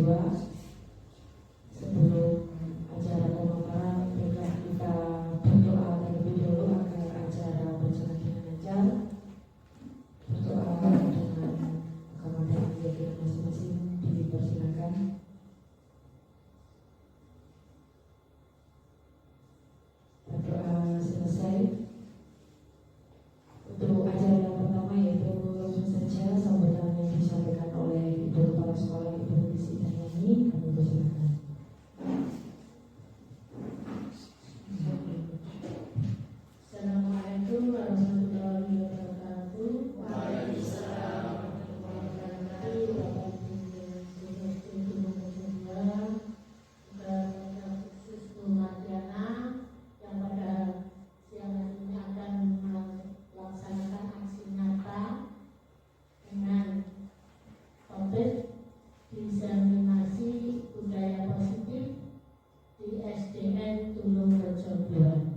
Sebelum acara pemaparan, kita berdoa terlebih dahulu agar acara berjalan dengan lancar. Berdoa dengan agama dan keyakinan masing-masing, dipersilakan. Berdoa selesai. Untuk acara yang pertama yaitu langsung saja sambutan yang disampaikan oleh Ibu Kepala Sekolah Ibu Lisi Daryani, kami persilakan. Assalamualaikum warahmatullahi wabarakatuh. Waalaikumsalam warahmatullahi wabarakatuh. Khusus Bu Mardiana yang pada siang ini akan melaksanakan aksi nyata dengan topik diseminasi budaya positif di SDN Tulung Rejo 2.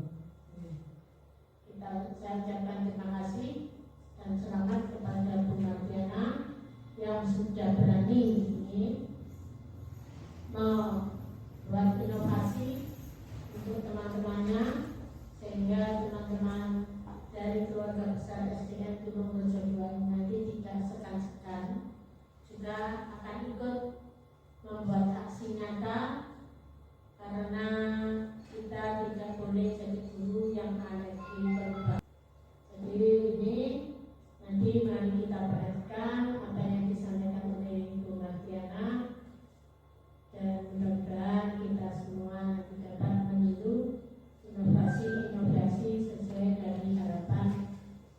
Saya ucapkan terima kasih dan selamat kepada Bu Mardiana yang sudah berani ini membuat inovasi untuk teman-temannya, sehingga teman-teman dari keluarga besar SDN Tulung Rejo 2 nanti tidak segan-segan juga akan ikut membuat aksi nyata, karena kita tidak boleh jadi guru yang alergi perubahan. Jadi ini nanti mari kita perhatikan apa yang disampaikan oleh Ibu Mardiana, dan mudah-mudahan kita semua nanti dapat meniru inovasi sesuai dari harapan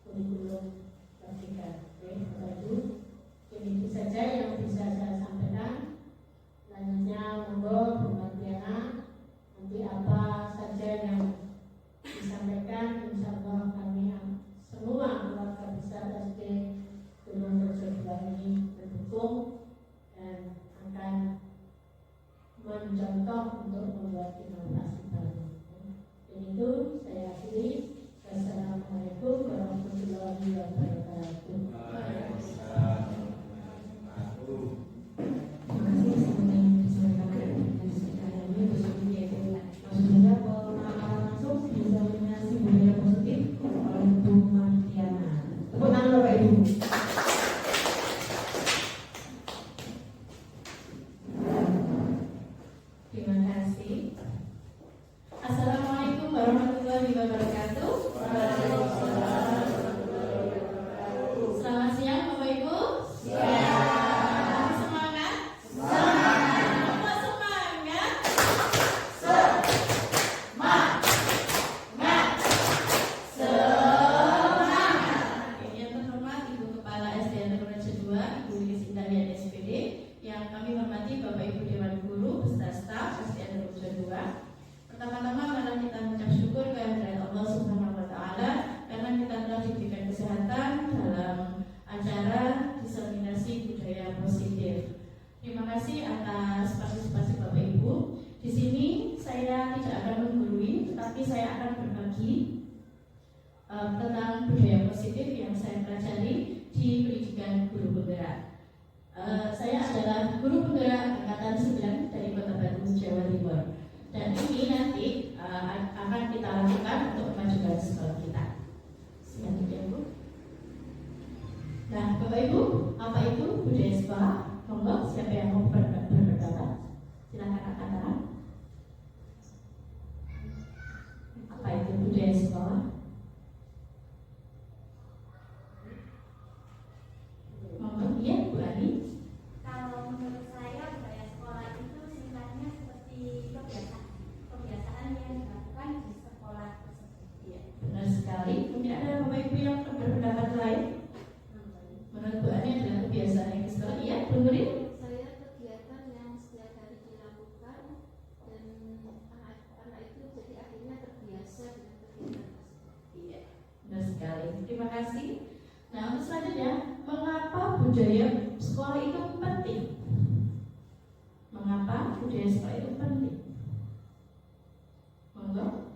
kurikulum Merdeka. Oke, Bapak Ibu, itu saja yang bisa saya sampaikan. Selanjutnya monggo Bu Mardiana, nanti apa saja yang disampaikan, insya Allah kami semua keluarga besar SD Tulung Rejo 2 ini mendukung dan akan mencontoh untuk membuat inovasi baru. Dan itu saya akhiri. Assalamualaikum warahmatullahi wabarakatuh. Assalamualaikum warahmatullahi wabarakatuh. Selamat siang Bapak Ibu. Siang. Semangat? Semangat. Apa semangat? Semangat. Semangat. Yang terhormat Ibu Kepala SDN Tulung Rejo 2, Ibu Lisi Daryani SPD, yang kami hormati Bapak Ibu Dewan Guru beserta staf SDN Tulung Rejo 2. Pertama-tama adalah kita mengucap syukur kehadirat Allah Subhanahu wa Ta'ala karena kita telah diberikan kesehatan dalam acara diseminasi budaya positif. Terima kasih atas partisipasi Bapak Ibu. Di sini saya tidak akan menggurui, tetapi saya akan berbagi tentang budaya positif yang saya pelajari di pendidikan guru penggerak. Saya adalah guru penggerak angkatan 9 dari Kota Batu, Jawa Timur. Dan ini nanti akan kita lakukan untuk kemajuan sekolah kita. Silakan ya Bu. Nah Bapak Ibu, apa itu budaya sekolah? Monggo, siapa yang mau berpendapat? Silakan angkat tangan. Apa itu budaya sekolah? Monggo, iya Bu Ani. Kalau menurut saya budaya sekolah itu sifatnya seperti kebiasaan yang dilakukan di sekolah tersebut. Iya, benar sekali. Mungkin ada Bapak Ibu yang berpendapat lain. Menurut Bu Ani adalah kebiasaan yang di sekolah. Iya, Bu Nuri. Saya kegiatan yang setiap hari dilakukan dan anak-anak itu jadi akhirnya terbiasa dengan kegiatan tersebut. Iya, benar sekali. Terima kasih. Nah, untuk selanjutnya, mengapa budaya sekolah itu penting? Mengapa budaya sekolah itu penting? Monggo.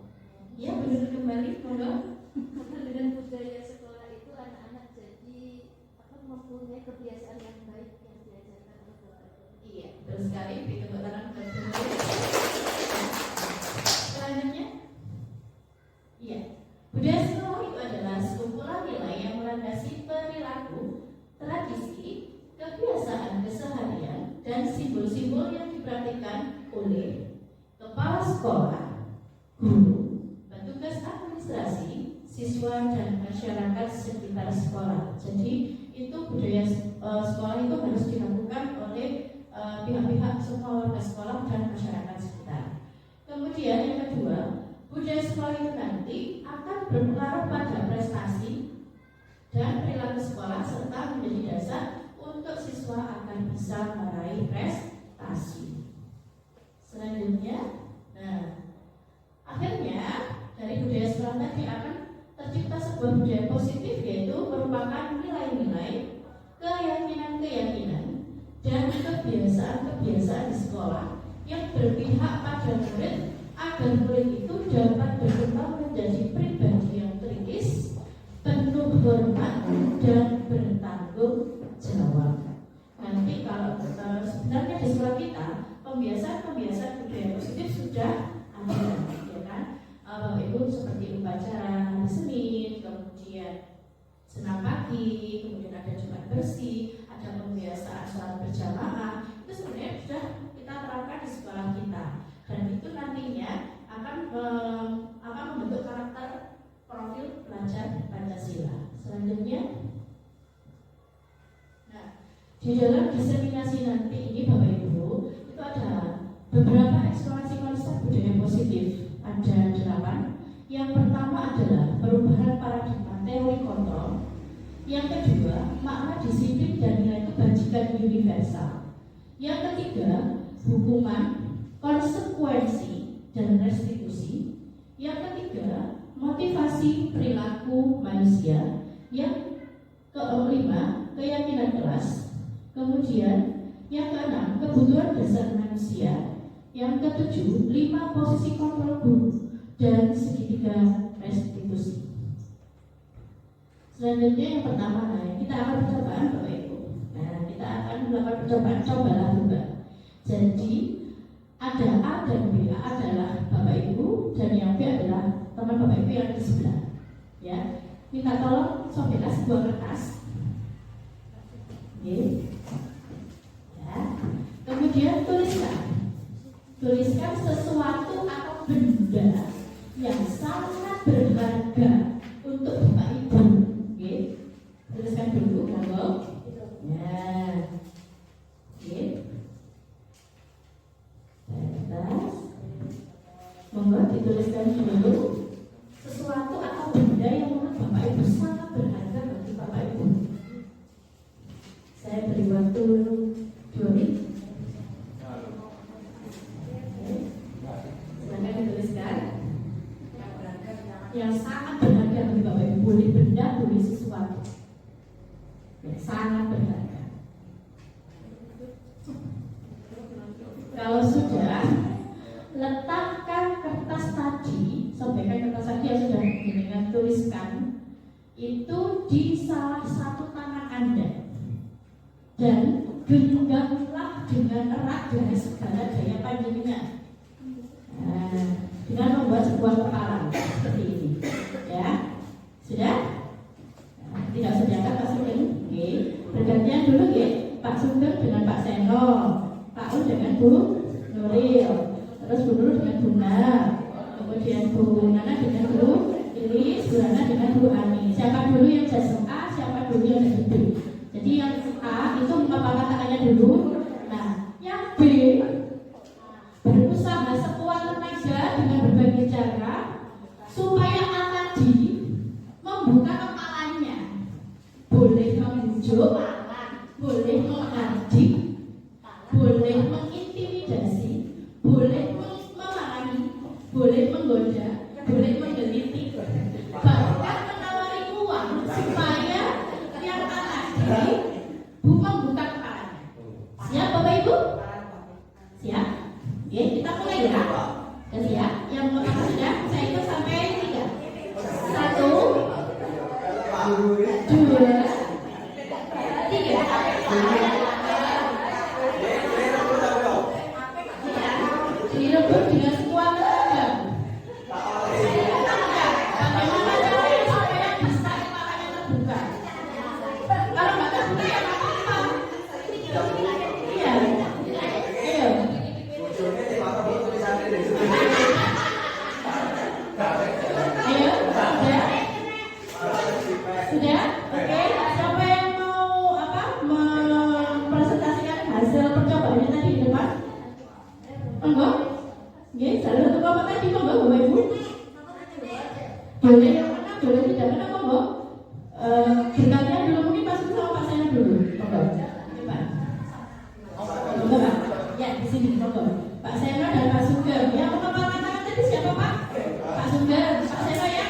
Ya, benar kembali, monggo. Karena dengan budaya sekolah itu anak-anak jadi mempunyai kebiasaan yang baik yang diajarkan oleh bapak. Iya, betul Betul sekali, beri tepuk tangan buat guru. Selanjutnya, iya, budaya sekolah itu adalah sekumpulan nilai yang melandasi perilaku, tradisi, kebiasaan keseharian, dan simbol-simbol yang dipraktikkan oleh kepala sekolah, guru, petugas administrasi, siswa, dan masyarakat sekitar sekolah. Jadi itu budaya sekolah itu harus dilakukan oleh pihak-pihak semua warga sekolah dan masyarakat sekitar. Kemudian yang kedua, budaya sekolah itu nanti akan berpengaruh pada prestasi dan perilaku sekolah serta menjadi dasar untuk siswa akan bisa meraih prestasi. Selanjutnya, akhirnya dari budaya sekolah tadi akan tercipta sebuah budaya positif, yaitu merupakan nilai-nilai, keyakinan-keyakinan, dan kebiasaan-kebiasaan di sekolah yang berpihak pada murid agar murid itu dapat berkembang menjadi pribadi yang kritis, penuh hormat, dan bertanggung jawab. Nanti kalau sebenarnya di sekolah kita pembiasaan-pembiasaan budaya positif sudah ada, ya kan? Bapak Ibu seperti upacara hari Senin, kemudian senam pagi, kemudian ada Jumat bersih, ada pembiasaan sholat berjamaah. Itu sebenarnya sudah kita terapkan di sekolah kita, dan itu nantinya akan membentuk karakter profil pelajar Pancasila. Selanjutnya, di dalam diseminasi nanti ini Bapak Ibu itu ada beberapa eksplorasi konsep budaya positif. Ada 8. Yang pertama adalah perubahan paradigma teori kontrol. Yang kedua, makna disiplin dan nilai kebajikan universal. Yang ketiga, hukuman, konsekuensi, dan restitusi. Yang ketiga, motivasi perilaku manusia. Yang kelima, keyakinan kelas. Kemudian yang keenam, kebutuhan dasar manusia. Yang ketujuh, 5 posisi kontrol guru dan segitiga restitusi. Selanjutnya yang pertama, kita akan percobaan Bapak Ibu. Kita akan melakukan percobaan cobalah juga. Jadi ada A dan B. A adalah Bapak Ibu dan yang B adalah teman Bapak Ibu yang di sebelah. Ya, minta tolong sobekkan sebuah kertas. Oke. Ya. Kemudian tuliskan sesuatu atau benda yang sangat berharga untuk Bapak Ibu. Oke. Tuliskan dulu, monggo. Ya. Oke. Kertas. Monggo dituliskan dulu sesuatu atau benda yang menurut Bapak Ibu sangat berharga bagi Bapak Ibu. Saya beri waktu 2 menit. Silakan dituliskan yang sangat berharga bagi Bapak Ibu. Boleh benda, boleh sesuatu yang sangat berharga. Kalau sudah, letakkan kertas tadi, sobekkan kertas tadi yang sudah dengan tuliskan itu di salah satu tangan Anda. Dan genggamlah dengan erat dengan segala daya panjangnya. Dengan membuat sebuah kepalan seperti ini, ya. Sudah? Tidak usah diangkat Pak Sugeng. Oke. Bergantian dulu ya, Pak Sugeng dengan Pak Seno, Pak Un dengan Bu Nuril, terus Bu Nuril dengan Bu Nar, kemudian Bu Nana dengan Bu Ilis, Bu Nana dengan Bu Ani. Siapa dulu yang jasa A, siapa dulu yang jasa B. Jadi yang A itu mengapalkan tangannya dulu. Nah, yang B berusaha sekuat tenaga dengan berbagai cara supaya A tadi membuka kepalanya. Boleh membujuk, boleh menghardik, boleh mengintimidasi, boleh memarahi, boleh menggoda, boleh menggeliti, bahkan menawari uang supaya yang A tadi membuka kepalanya. Siap Bapak Ibu? Siap? Oke, kita mulai ya. Siap? Yang pertama sudah, saya hitung sampai 3. 1, 2, 3. direbut dengan sekuat tenaga. Bagaimana caranya supaya bisa kepalanya terbuka? Kalau nggak terbuka ya nggak apa-apa. Iya. Ayo. Ayo, sudah? Oke, siapa yang mau mempresentasikan hasil percobaannya tadi di depan? Monggo. Nggih, salah satu kelompok tadi monggo Bapak Ibu. Boleh yang mana, boleh tidak mana monggo. Berkalian dulu mungkin masuk sama Pak Sena dulu. Monggo. Pak. Monggo Pak. Ya, di sini monggo. Pak Sena dan Pak Sugeng. Yang mengepalkan tangan tadi siapa Pak? Pak Sugeng. Pak Sena ya?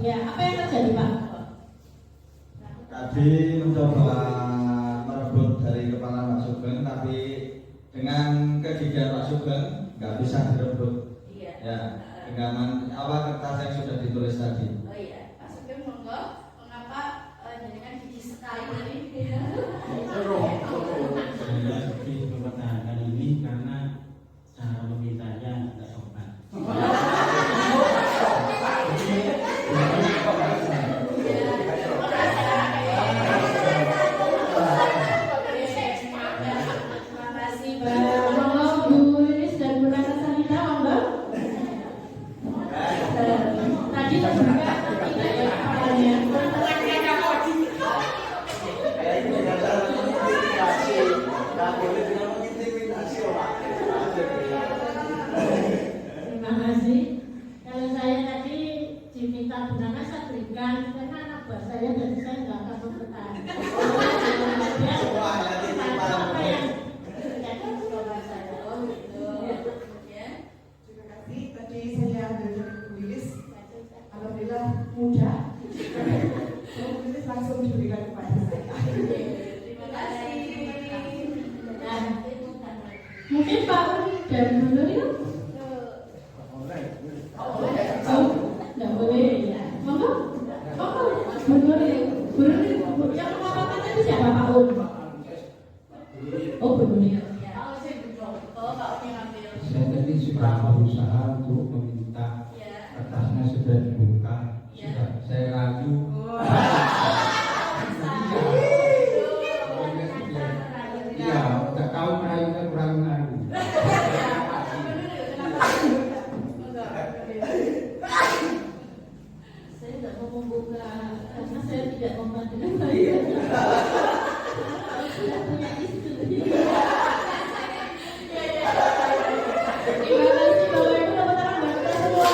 Ya, apa yang terjadi Pak? Tadi mencoba merebut dari kepala Pak Sugeng, tapi dengan kegigihan Pak Sugeng nggak bisa direbut. Iya. Ya, genggaman kertas yang sudah ditulis tadi. Oh iya, Pak Sugeng monggo. Mengapa jenengan gigi sekali tadi? Saya lebih mempertahankan ini karena cara memintanya agak sopan. Terima kasih. Kalau saya tadi diminta bunga saya berikan karena anak buah saya dan saya nggak akan mempertahankan. Terima kasih. Tadi saya belajar menulis, alhamdulillah mudah. Menulis langsung diberikan kepada saya. Terima kasih. Nah, mungkin Pak dan Bu Nur itu? Oh, nggak boleh ya. Monggo, monggo. Bu Nur yang mengatakan tadi siapa Pak Un? Oh, Bu Nur. Saya tadi sudah berusaha untuk meminta kertasnya sudah dibuka, sudah saya ragu. Iya, tak tahu merayunya kurang ragu. Saya tidak mau membuka karena saya tidak membantu saya. Sudah punya istri. Terima kasih Bapak Ibu dan teman-teman kita semua.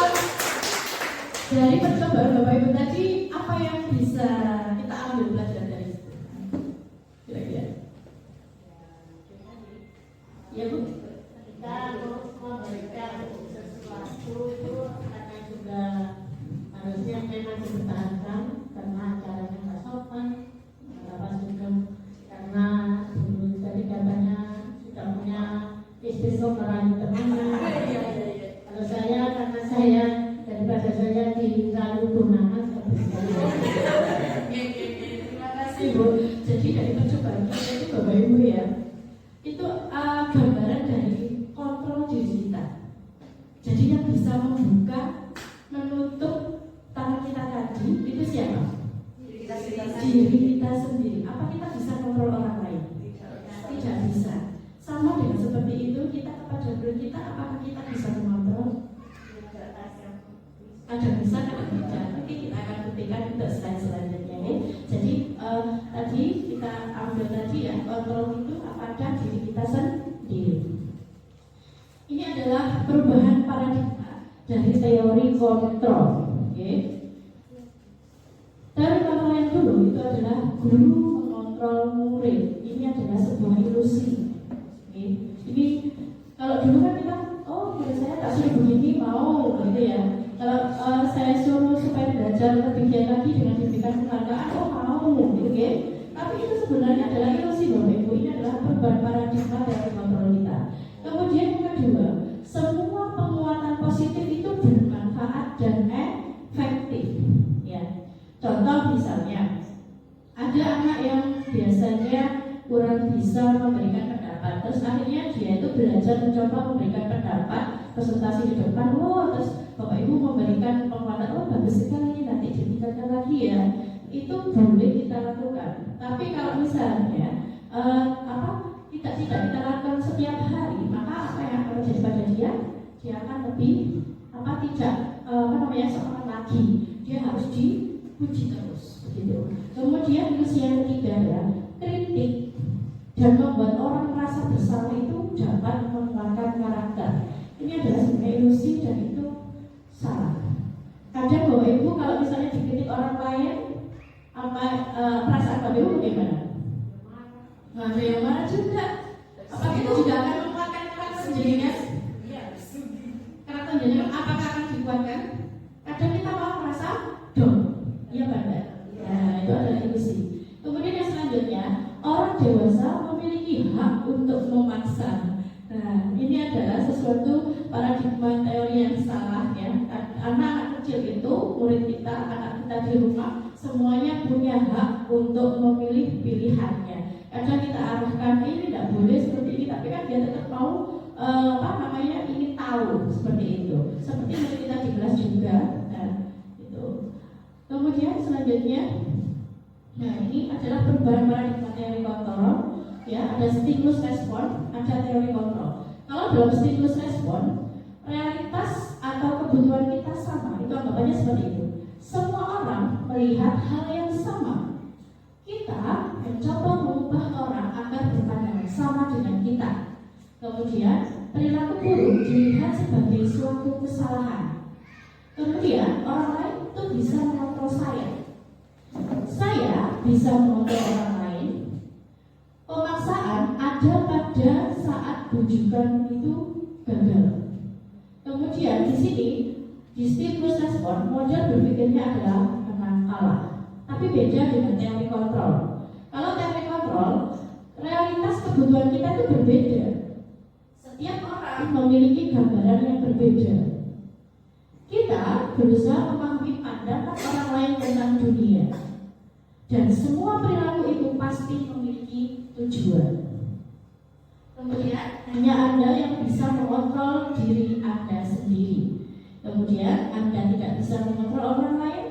Dari percobaan Bapak Ibu tadi, apa yang bisa kita ambil pelajaran dari situ? Kira-kira? Ya Bu. Kita harus memberikan sesuatu itu karena juga harusnya memang dipertahankan karena acaranya nggak sopan, apa juga karena dulu tadi katanya sudah punya istri merayu temannya. Kalau saya karena saya daripada saya dirayu tunangan terima kasih Bu. Jadi dari percobaan kita itu Bapak Ibu ya, itu gambaran dari kontrol diri kita. Jadi yang bisa membuka, menutup tangan kita tadi itu siapa? Diri kita sendiri. Apa kita bisa kontrol orang lain? Tidak bisa. Sama dengan seperti itu, kita kepada diri kita, apakah kita bisa mengontrol? Ada bisa, ada tidak. Nanti kita akan buktikan untuk slide selanjutnya. Ya. Jadi tadi kita ambil tadi ya, kontrol itu pada diri kita sendiri. Ini adalah perubahan paradigma dari teori kontrol. Okay. Teori kontrol yang dulu itu adalah guru mengontrol murid. Ini adalah sebuah ilusi. Okay. Ini kalau dulu kan kita, oh saya tak suruh begini mau, gitu ya. Kalau saya suruh supaya belajar ketinggian lagi dengan diberikan penghargaan, oh mau, gitu ya. Tapi itu sebenarnya adalah ilusi Bapak Ibu. Ini adalah perubahan paradigma dari kontrol kita. Kemudian yang kedua, semua penguatan positif itu bermanfaat dan efektif. Ya. Contoh misalnya, ada anak yang biasanya kurang bisa memberikan pendapat. Terus akhirnya dia itu belajar mencoba memberikan pendapat, presentasi di depan, terus Bapak Ibu memberikan penguatan, bagus sekali, nanti ditingkatkan lagi ya. Itu boleh kita lakukan. Tapi kalau misalnya tidak kita lakukan setiap hari, maka apa yang akan terjadi pada dia? Dia akan lebih semangat lagi. Dia harus dipuji terus, begitu. Kemudian ilusi yang ketiga ya, kritik dan membuat orang merasa bersalah itu dapat menguatkan karakter. Ini adalah sebenarnya ilusi dan itu salah. Kadang Bapak Ibu kalau misalnya dikritik orang lain, perasaan Bapak Ibu bagaimana? Ada yang marah juga. Apakah itu juga akan menguatkan karakter sendirinya? Karakter sendirinya apakah akan dikuatkan? Kadang kita malah merasa down. Iya Banda? Ya, itu adalah ilusi. Kemudian yang selanjutnya, orang dewasa memiliki hak untuk memaksa. Nah, ini adalah sesuatu paradigma teori yang salah ya. Anak kecil itu, murid kita, anak kita di rumah, semuanya punya hak untuk memilih pilihannya. Kadang kita arahkan ini tidak boleh seperti ini, tapi kan dia tetap mau ingin tahu seperti itu. Seperti yang kita di kelas juga. Nah, itu. Kemudian selanjutnya, nah ini adalah perubahan paradigma teori kontrol. Ya, ada stimulus respon, ada teori kontrol. Kalau dalam stimulus respon, realitas atau kebutuhan kita sama, itu anggapannya seperti itu. Semua orang melihat hal yang sama. Kita mencoba mengubah orang agar berpandangan sama dengan kita. Kemudian perilaku buruk dilihat sebagai suatu kesalahan. Kemudian orang lain itu bisa mengontrol saya. Saya bisa mengontrol orang lain. Pemaksaan ada pada saat bujukan itu gagal. Kemudian di sini di stimulus respon model berpikirnya adalah menang kalah. Tapi beda dengan teori kontrol. Kalau teori kontrol, realitas kebutuhan kita itu berbeda. Setiap orang memiliki gambaran yang berbeda. Kita berusaha memahami pandangan orang lain tentang dunia. Dan semua perilaku itu pasti memiliki tujuan. Kemudian hanya Anda yang bisa mengontrol diri Anda sendiri. Kemudian Anda tidak bisa mengontrol orang lain.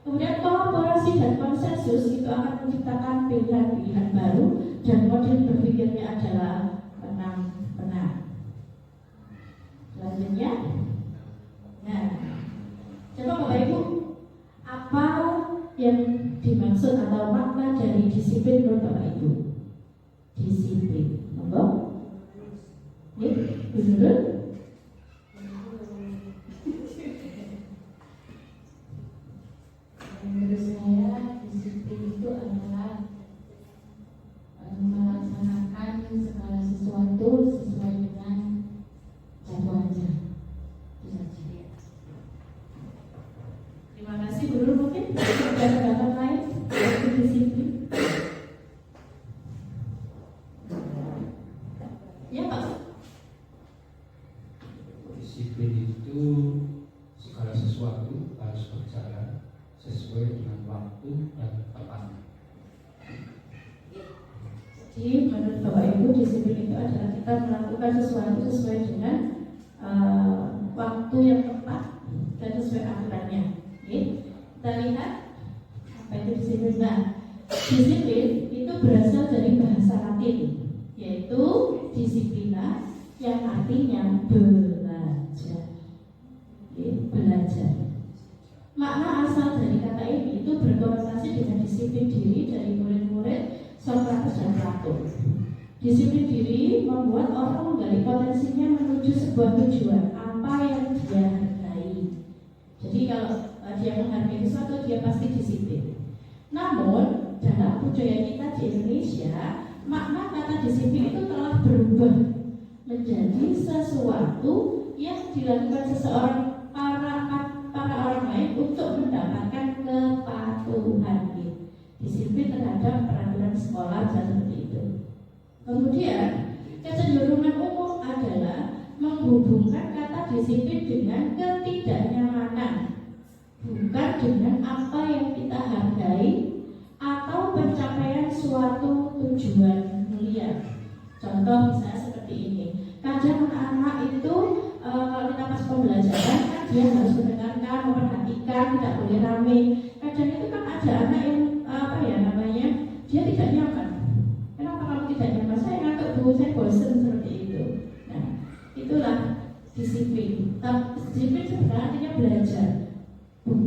Kemudian kolaborasi dan konsensus itu akan menciptakan pilihan-pilihan baru dan model berpikirnya adalah menang-menang. Selanjutnya, nah, coba Bapak Ibu, apa yang dimaksud atau makna dari disiplin menurut Bapak Ibu? Disiplin, monggo. Benar? Menurut saya disiplin itu adalah melaksanakan segala sesuatu sesuai dengan jadwalnya. Terima kasih Guru, mungkin ada pendapat lain untuk disiplin. Ya Pak. Disiplin itu segala sesuatu harus berjalan sesuai dengan waktu dan tempatnya. Jadi menurut Bapak Ibu disiplin itu adalah kita melakukan sesuatu sesuai dengan waktu yang tepat dan sesuai aturannya. Kita lihat apa itu disiplin. Nah, disiplin itu berasal dari bahasa Latin, yaitu disiplina, yang artinya belajar. Belajar. Makna asal dari kata ini itu berkonotasi dengan disiplin diri dari murid-murid Sokrates dan Plato. Disiplin diri membuat orang menggali potensinya menuju sebuah tujuan, apa yang dia hargai. Jadi kalau dia menghargai sesuatu, dia pasti disiplin. Namun dalam budaya kita di Indonesia, makna kata disiplin itu telah berubah menjadi sesuatu yang dilakukan seseorang para orang lain untuk mendapatkan kepatuhan. Disiplin terhadap peraturan sekolah dan seperti itu. Kemudian kecenderungan umum adalah menghubungkan kata disiplin dengan ketidaknyamanan, bukan dengan apa yang kita hargai atau pencapaian suatu tujuan mulia. Contoh misalnya seperti ini. Kadang anak-anak itu kalau kita pas pembelajaran kan dia harus mendengarkan, memperhatikan, tidak boleh rame. Kadang itu kan ada anak yang dia tidak nyaman. Kenapa kamu tidak nyaman? Saya ngantuk bu, saya bosan seperti itu. Nah, itulah disiplin. Disiplin sebenarnya artinya belajar.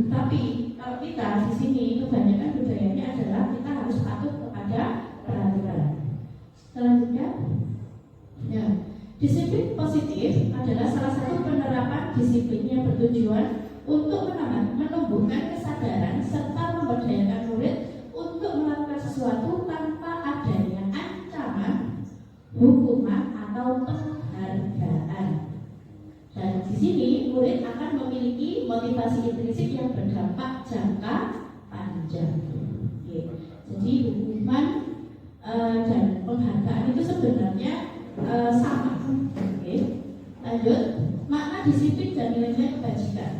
Tapi kalau kita di sini kebanyakan budayanya adalah kita harus patuh kepada peraturan. Selanjutnya, ya, disiplin positif adalah salah satu penerapan disiplin yang bertujuan untuk menumbuhkan kesadaran serta memberdayakan murid untuk melakukan sesuatu tanpa adanya ancaman, hukuman atau penghargaan. Dan di sini murid akan memiliki motivasi intrinsik yang berdampak jangka panjang. Oke. Jadi hukuman dan penghargaan itu sebenarnya sama. Oke. Lanjut, makna disiplin dan nilai kebajikan.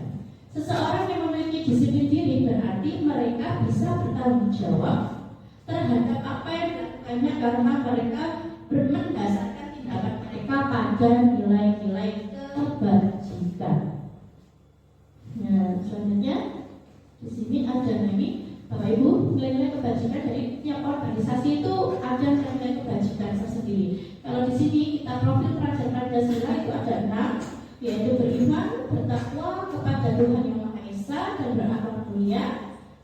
Seseorang yang memiliki disiplin diri berarti mereka bisa bertanggung jawab terhadap apa yang dilakukannya karena mereka mendasarkan tindakan mereka pada nilai-nilai kebajikan. Nah, selanjutnya di sini ada lagi Bapak Ibu, nilai-nilai kebajikan dari tiap organisasi itu ada nilai kebajikan tersendiri. Kalau di sini kita profil pelajar Pancasila itu ada 6, yaitu beriman, bertakwa kepada Tuhan Yang Maha Esa dan berakhlak mulia,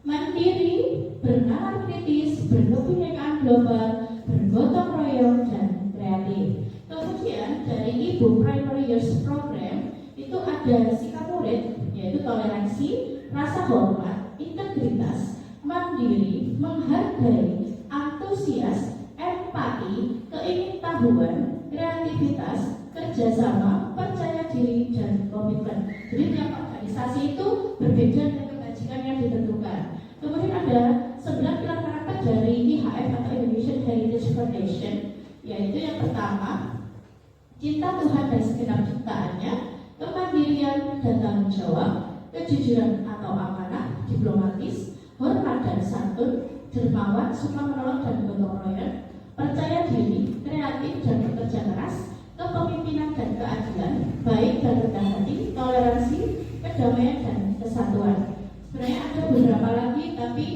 mandiri, bernalar kritis, berkebinekaan global, bergotong royong dan kreatif. Kemudian dari Ibu Primary Years Program itu ada sikap murid, yaitu toleransi, rasa hormat, integritas, mandiri, menghargai, antusias, empati, keingintahuan, kreativitas, kerjasama, percaya diri, dan komitmen. Jadi tiap organisasi itu berbeda dengan kebajikan yang ditentukan. Kemudian ada 9 pilar karakter dari IHF atau Indonesian Heritage Foundation, yaitu yang pertama, cinta Tuhan dan segenap ciptaannya, kemandirian dan tanggung jawab, kejujuran atau amanah, diplomatis, hormat dan santun, dermawan, suka menolong dan gotong royong, percaya diri, kreatif dan bekerja keras, kepemimpinan dan keadilan, baik dan rendah hati, toleransi, kedamaian dan kesatuan. Sebenarnya ada beberapa lagi, tapi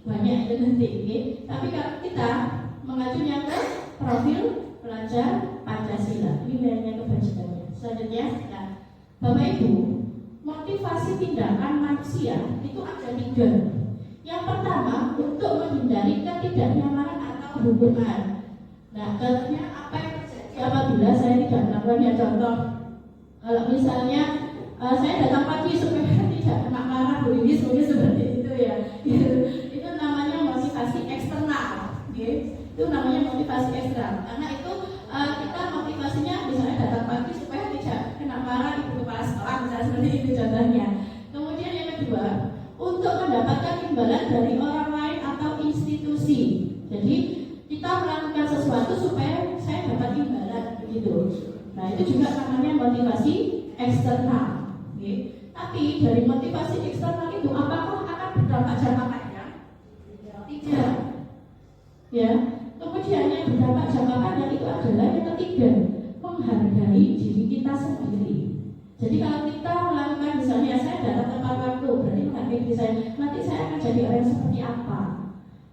banyak itu nanti. Tapi kalau kita mengacunya ke profil pelajar Pancasila, ini nilainya kebajikannya. Selanjutnya, nah, Bapak Ibu, motivasi tindakan manusia itu ada 3. Yang pertama, untuk menghindari ketidaknyamanan atau hukuman. Nah, contohnya apa yang terjadi apabila saya tidak melakukannya? Contoh, kalau misalnya saya datang pagi supaya tidak kena marah Bu Inis, mungkin seperti itu ya. Itu namanya motivasi eksternal. Itu namanya motivasi eksternal. Karena itu kita motivasinya misalnya datang pagi supaya tidak kena marah ibu kepala sekolah, misalnya seperti itu contohnya. Kemudian yang kedua, untuk mendapatkan imbalan dari orang lain atau institusi. Jadi kita melakukan sesuatu supaya saya dapat imbalan begitu. Nah, itu juga namanya motivasi eksternal. Tapi dari motivasi eksternal itu apakah akan berdampak jangka panjang? Tidak. Ya. Kemudian yang berdampak jangka panjang itu adalah yang ketiga, menghargai diri kita sendiri. Jadi kalau kita melakukan misalnya saya datang tepat waktu, berarti menghargai diri saya. Nanti saya akan jadi orang seperti apa?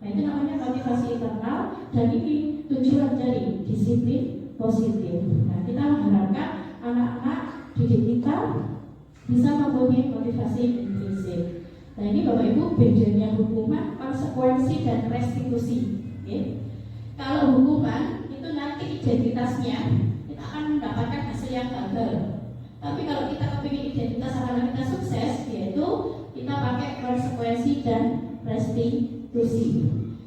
Nah, itu namanya motivasi internal dan ini tujuan dari disiplin positif. Nah, kita mengharapkan anak-anak didik kita bisa mempunyai motivasi intrinsik. Nah, ini Bapak Ibu bedanya hukuman, konsekuensi dan restitusi. Kalau hukuman itu nanti identitasnya kita akan mendapatkan hasil yang gagal. Tapi kalau kita kepingin identitas anak kita sukses, yaitu kita pakai konsekuensi dan restitusi.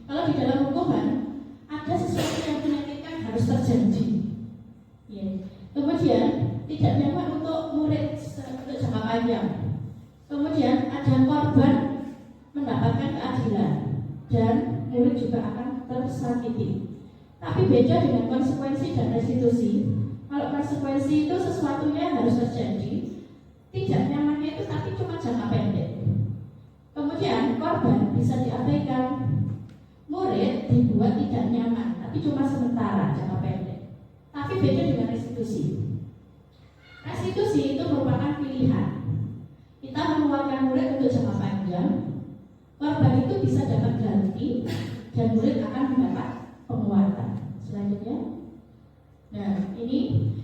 Kalau di dalam hukuman ada sesuatu yang menyakitkan harus terjadi. Kemudian tidak nyaman untuk murid untuk jangka panjang. Kemudian ada korban mendapatkan keadilan dan murid juga akan tersakiti. Tapi beda dengan konsekuensi dan restitusi. Kalau konsekuensi itu sesuatunya harus terjadi, tidak nyamannya itu tapi cuma jangka pendek. Kemudian korban bisa diabaikan, murid dibuat tidak nyaman, tapi cuma sementara, jangka pendek. Tapi beda dengan restitusi. Restitusi itu merupakan pilihan. Kita menguatkan murid untuk jangka panjang. Korban itu bisa dapat ganti dan murid akan mendapat penguatan. Selanjutnya, nah ini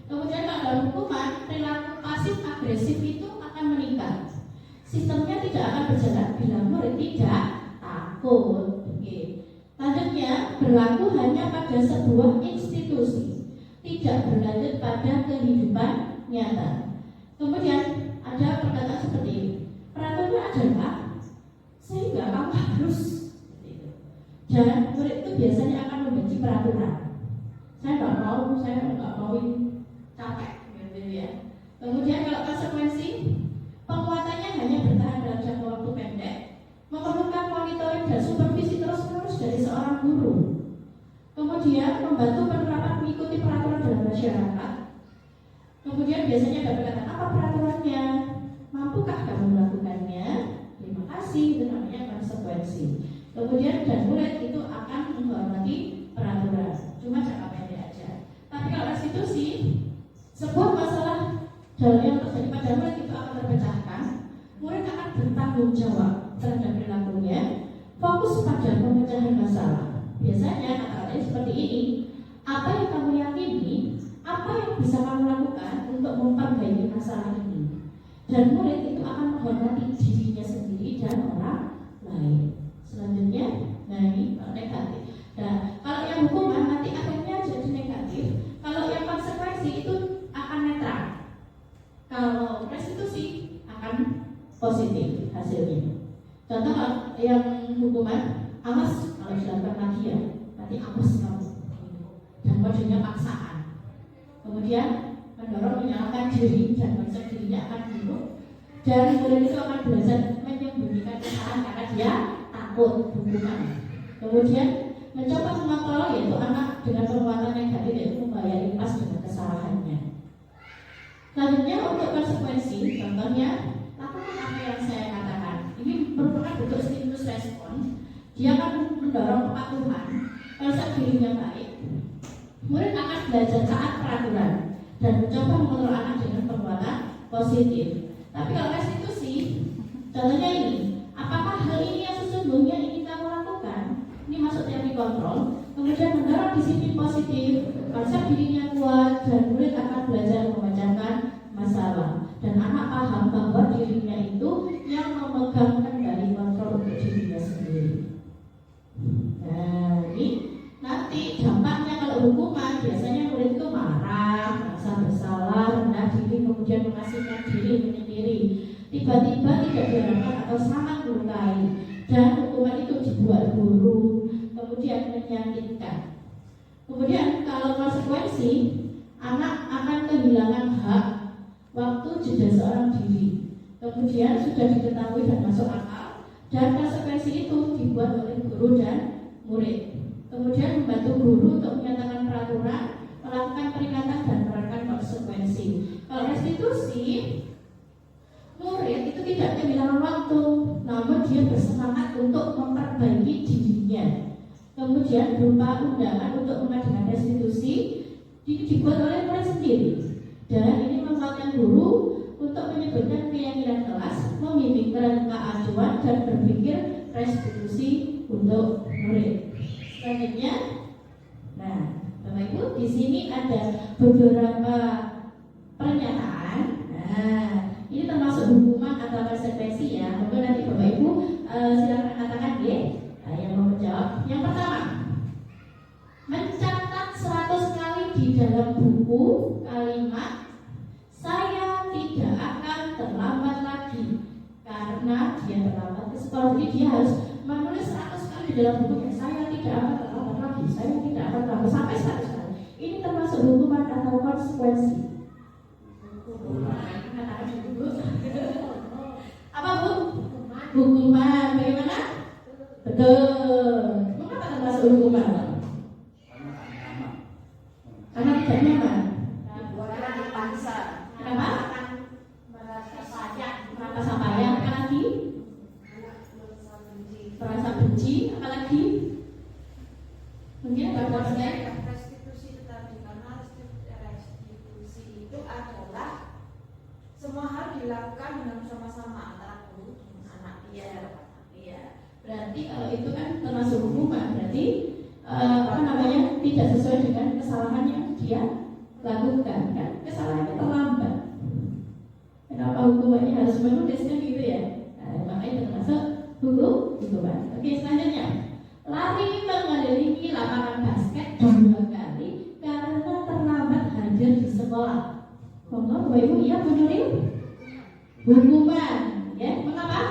kemudian kalau dalam hukuman perilaku pasif agresif itu akan meningkat. Sistemnya tidak akan berjalan bila murid tidak takut. Selanjutnya, berlaku hanya pada sebuah institusi, tidak berlanjut pada kehidupan nyata. Kemudian ada perkataan seperti ini, peraturannya adalah sehingga kamu harus, dan murid itu biasanya akan membenci peraturan. Saya nggak mau capek, gitu ya. Kemudian kalau konsekuensi, penguatannya hanya bertahan dalam jangka waktu pendek, memerlukan monitoring dan supervisi terus-menerus dari seorang guru. Kemudian membantu penerapan mengikuti peraturan dalam masyarakat. Kemudian biasanya ada perkataan, apa peraturannya? Mampukah kamu melakukannya? Terima kasih, itu namanya konsekuensi. Kemudian dan murid itu akan menghormati peraturan, cuma jangka pendek aja. Tapi kalau restitusi, sebuah masalah dalam yang terjadi pada murid itu akan terpecahkan. Murid akan bertanggung jawab terhadap perilakunya, fokus pada pemecahan masalah. Biasanya kata-katanya seperti ini, apa yang kamu yakini, apa yang bisa kamu lakukan untuk memperbaiki masalah ini. Dan murid itu akan menghormati dirinya sendiri dan orang lain. Selanjutnya, nah ini negatif. Nah, kalau yang hukuman nanti akhirnya jadi negatif. Kalau yang konsekuensi itu akan netral. Kalau restitusi akan positif hasilnya. Contoh yang hukuman, awas kalau dilakukan lagi ya, nanti awas kamu. Dan kodenya paksaan. Kemudian mendorong menyalahkan diri dan konsep dirinya akan buruk. Dan murid itu akan belajar menyembunyikan kesalahan karena dia takut hukuman. Kemudian mencoba mengontrol, yaitu anak dengan penguatan negatif, yaitu membayar impas dengan kesalahannya. Selanjutnya untuk konsekuensi, contohnya lakukan apa yang saya katakan. Ini merupakan bentuk stimulus respon. Dia akan mendorong kepatuhan, konsep dirinya baik. Murid akan belajar taat peraturan dan mencoba mengontrol anak dengan penguatan positif. Tapi kalau restitusi, contohnya ini, apakah hal ini yang sesungguhnya ingin kamu lakukan? Ini masuk teori kontrol. Kemudian mendorong disiplin positif, konsep dirinya kuat, dan murid akan belajar memecahkan masalah. Dan anak paham bahwa dirinya itu yang memegang kendali kontrol untuk dirinya sendiri. Nah, ini nanti dampaknya kalau hukuman biasanya murid itu marah, merasa bersalah, rendah diri, kemudian mengasingkan diri, menyendiri, tiba-tiba tidak diharapkan atau sangat melukai, dan hukuman itu dibuat guru, kemudian menyakitkan. Kemudian kalau konsekuensi, anak akan kehilangan hak waktu jeda seorang diri. Kemudian sudah diketahui dan masuk akal, dan konsekuensi itu dibuat oleh guru dan murid. Kemudian membantu guru untuk menyatakan peraturan, melakukan peringatan dan menerapkan konsekuensi. Kalau restitusi, murid itu tidak kehilangan waktu, namun dia bersemangat untuk memperbaiki dirinya. Kemudian berupa undangan untuk mengadakan restitusi, ini dibuat oleh murid sendiri. Dan ini menguatkan guru untuk menyebutkan keyakinan kelas, membimbing kerangka acuan dan berpikir restitusi untuk murid. Selanjutnya, nah, Bapak Ibu, di sini ada beberapa pernyataan. Nah, ini termasuk hukuman atau konsekuensi ya. Mungkin nanti Bapak Ibu silakan katakan ya. Nah, yang mau menjawab. Yang pertama, mencatat 100 kali di dalam buku kalimat saya tidak akan terlambat lagi karena dia terlambat ke sekolah. Jadi dia harus menulis 100 kali di dalam bukunya, saya tidak akan terlambat lagi, saya tidak akan terlambat, sampai 100 kali. Ini termasuk hukuman atau konsekuensi? Katakan dulu. Apa Bu? Hukuman. Bagaimana? Betul. Mengapa termasuk hukuman? Karena tidak nyaman. Kenapa? Merasa payah, apalagi? Merasa benci, apalagi? sama antara guru dengan anak. Iya. Berarti kalau itu kan termasuk hukuman, berarti tidak sesuai dengan kesalahan yang dia lakukan kan, kesalahannya terlambat. Kenapa hukumannya harus menuliskan gitu ya? Nah, makanya termasuk hukuman. Oke, selanjutnya lari mengelilingi lapangan basket 2 kali karena terlambat hadir di sekolah. Bapak Ibu, iya menurut hukuman, ya mengapa?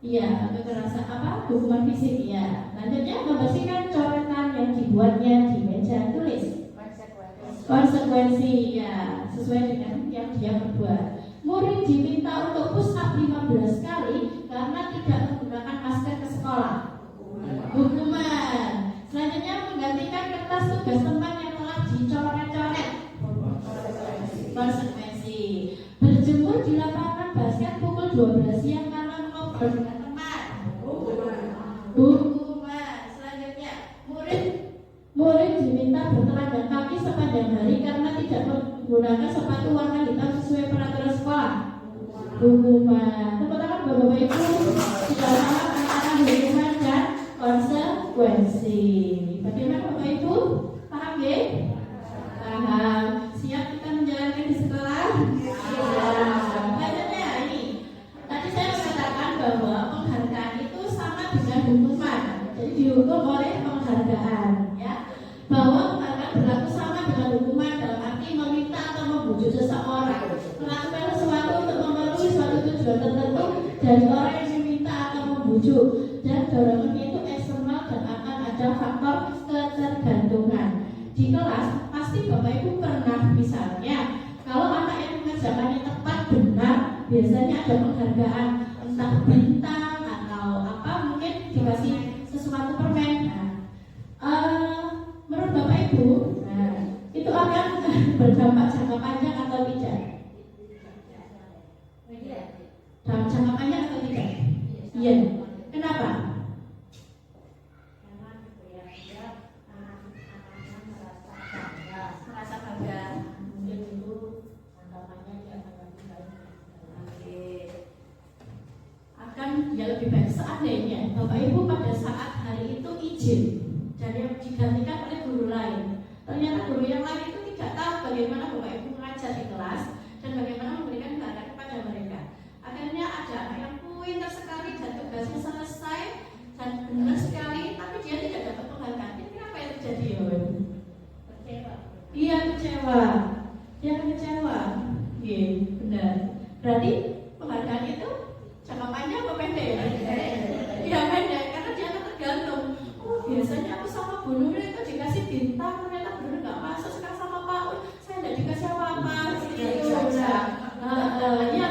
Iya, kekerasan hukuman fisik ya. Selanjutnya membersihkan coretan yang dibuatnya di meja tulis. Konsekuensi ya, sesuai dengan yang dia perbuat. Murid diminta untuk push up 15 kali karena tidak menggunakan masker ke sekolah. Hukuman. Selanjutnya menggantikan kertas tugas teman yang telah dicoret-coret. Konsekuensi. Berjemur di lapangan basket pukul 12 siang karena ngobrol dengan teman. Hukuman. Selanjutnya murid diminta bertelanjang kaki sepanjang hari karena tidak menggunakan sepatu warna hitam sesuai peraturan sekolah. Hukuman. Tepuk tangan Bapak Ibu. Tidak sama antara hukuman dan konsekuensi. Bagaimana Bapak Ibu? Paham ya? Paham. Siap kita menjalankan di sekolah? Ya. Selanjutnya ini. Tadi saya mengatakan bahwa penghargaan itu sama dengan hukuman. Jadi dihukum oleh penghargaan, ya. Bahwa penghargaan berlaku sama dengan hukuman dalam arti meminta atau membujuk seseorang melakukan sesuatu untuk memenuhi suatu tujuan tertentu dari orang yang diminta atau membujuk, dan dorongannya itu eksternal dan akan ada faktor ketergantungan. Di kelas pasti Bapak Ibu pernah misalnya kalau anak yang mengerjakannya tepat benar biasanya ada penghargaan, entah bintang atau apa, mungkin dikasih sesuatu permen. Menurut Bapak Ibu, itu akan berdampak jangka panjang atau tidak? Dalam jangka panjang atau tidak? Iya. Kenapa? Karena dia merasa bangga. Mungkin itu anggapannya dia akan akan ya lebih baik seandainya Bapak Ibu pada saat hari itu izin dan yang digantikan oleh guru lain. Ternyata guru yang lain itu tidak tahu bagaimana Bapak Ibu mengajar di kelas dan bagaimana memberikan penghargaan kepada mereka. Akhirnya ada anak yang pintar sekali dan tugasnya selesai dan benar sekali, tapi dia tidak dapat penghargaan. Ini apa yang terjadi ya Bapak Ibu? Kecewa. Iya, kecewa. Dia kecewa. Iya, benar. Berarti penghargaan itu jangka panjang atau pendek ya? Iya pendek, karena dia akan tergantung. Oh, biasanya aku sama Bu Nuril itu dikasih bintang, ternyata Bu Nuril nggak masuk. Sekarang sama Pak Un, saya nggak dikasih apa-apa. Ya,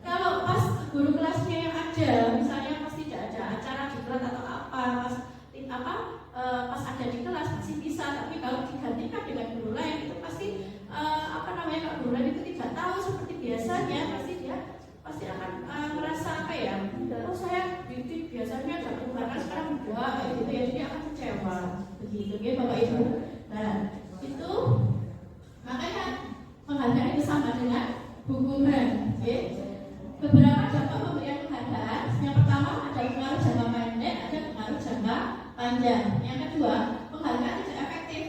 kalau pas guru kelasnya yang ada, misalnya pas tidak ada acara di kelas atau apa, pas ada di kelas masih bisa. Tapi kalau digantikan dengan guru lain itu pasti kalau guru lain itu tidak tahu seperti biasanya, pasti akan merasa apa ya? Oh saya biasanya dapat penghargaan sekarang enggak, gitu ya, jadi akan kecewa, begitu ya Bapak Ibu. Nah itu makanya penghargaan itu sama dengan hukuman. Ya. Beberapa dampak pemberian penghargaan. Yang pertama ada pengaruh jangka pendek, ada pengaruh jangka panjang. Yang kedua, penghargaan tidak efektif.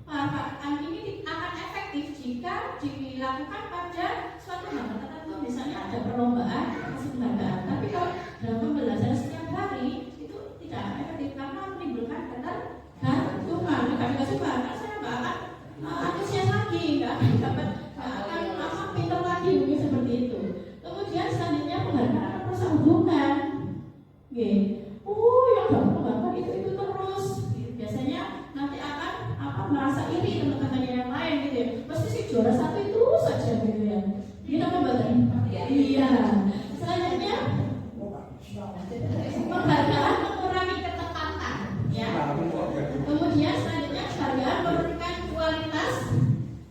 Penghargaan ini akan efektif jika dilakukan pada suatu hal tertentu, misalnya ada perlombaan kasih penghargaan. Tapi kalau dalam pembelajaran setiap hari itu tidak efektif karena menimbulkan ketergantungan. Kalau dikasih penghargaan saya nggak akan antusias lagi, nggak akan pintar lagi, mungkin seperti itu. Kemudian selanjutnya penghargaan akan merusak hubungan. Yang dapat penghargaan itu terus. Biasanya nanti akan merasa iri teman-temannya yang lain gitu ya. Pasti si juara satu itu saja gitu ya. Kita membaca. Iya. Selanjutnya penghargaan mengurangi ketepatan, ya. Kemudian selanjutnya penghargaan menurunkan kualitas.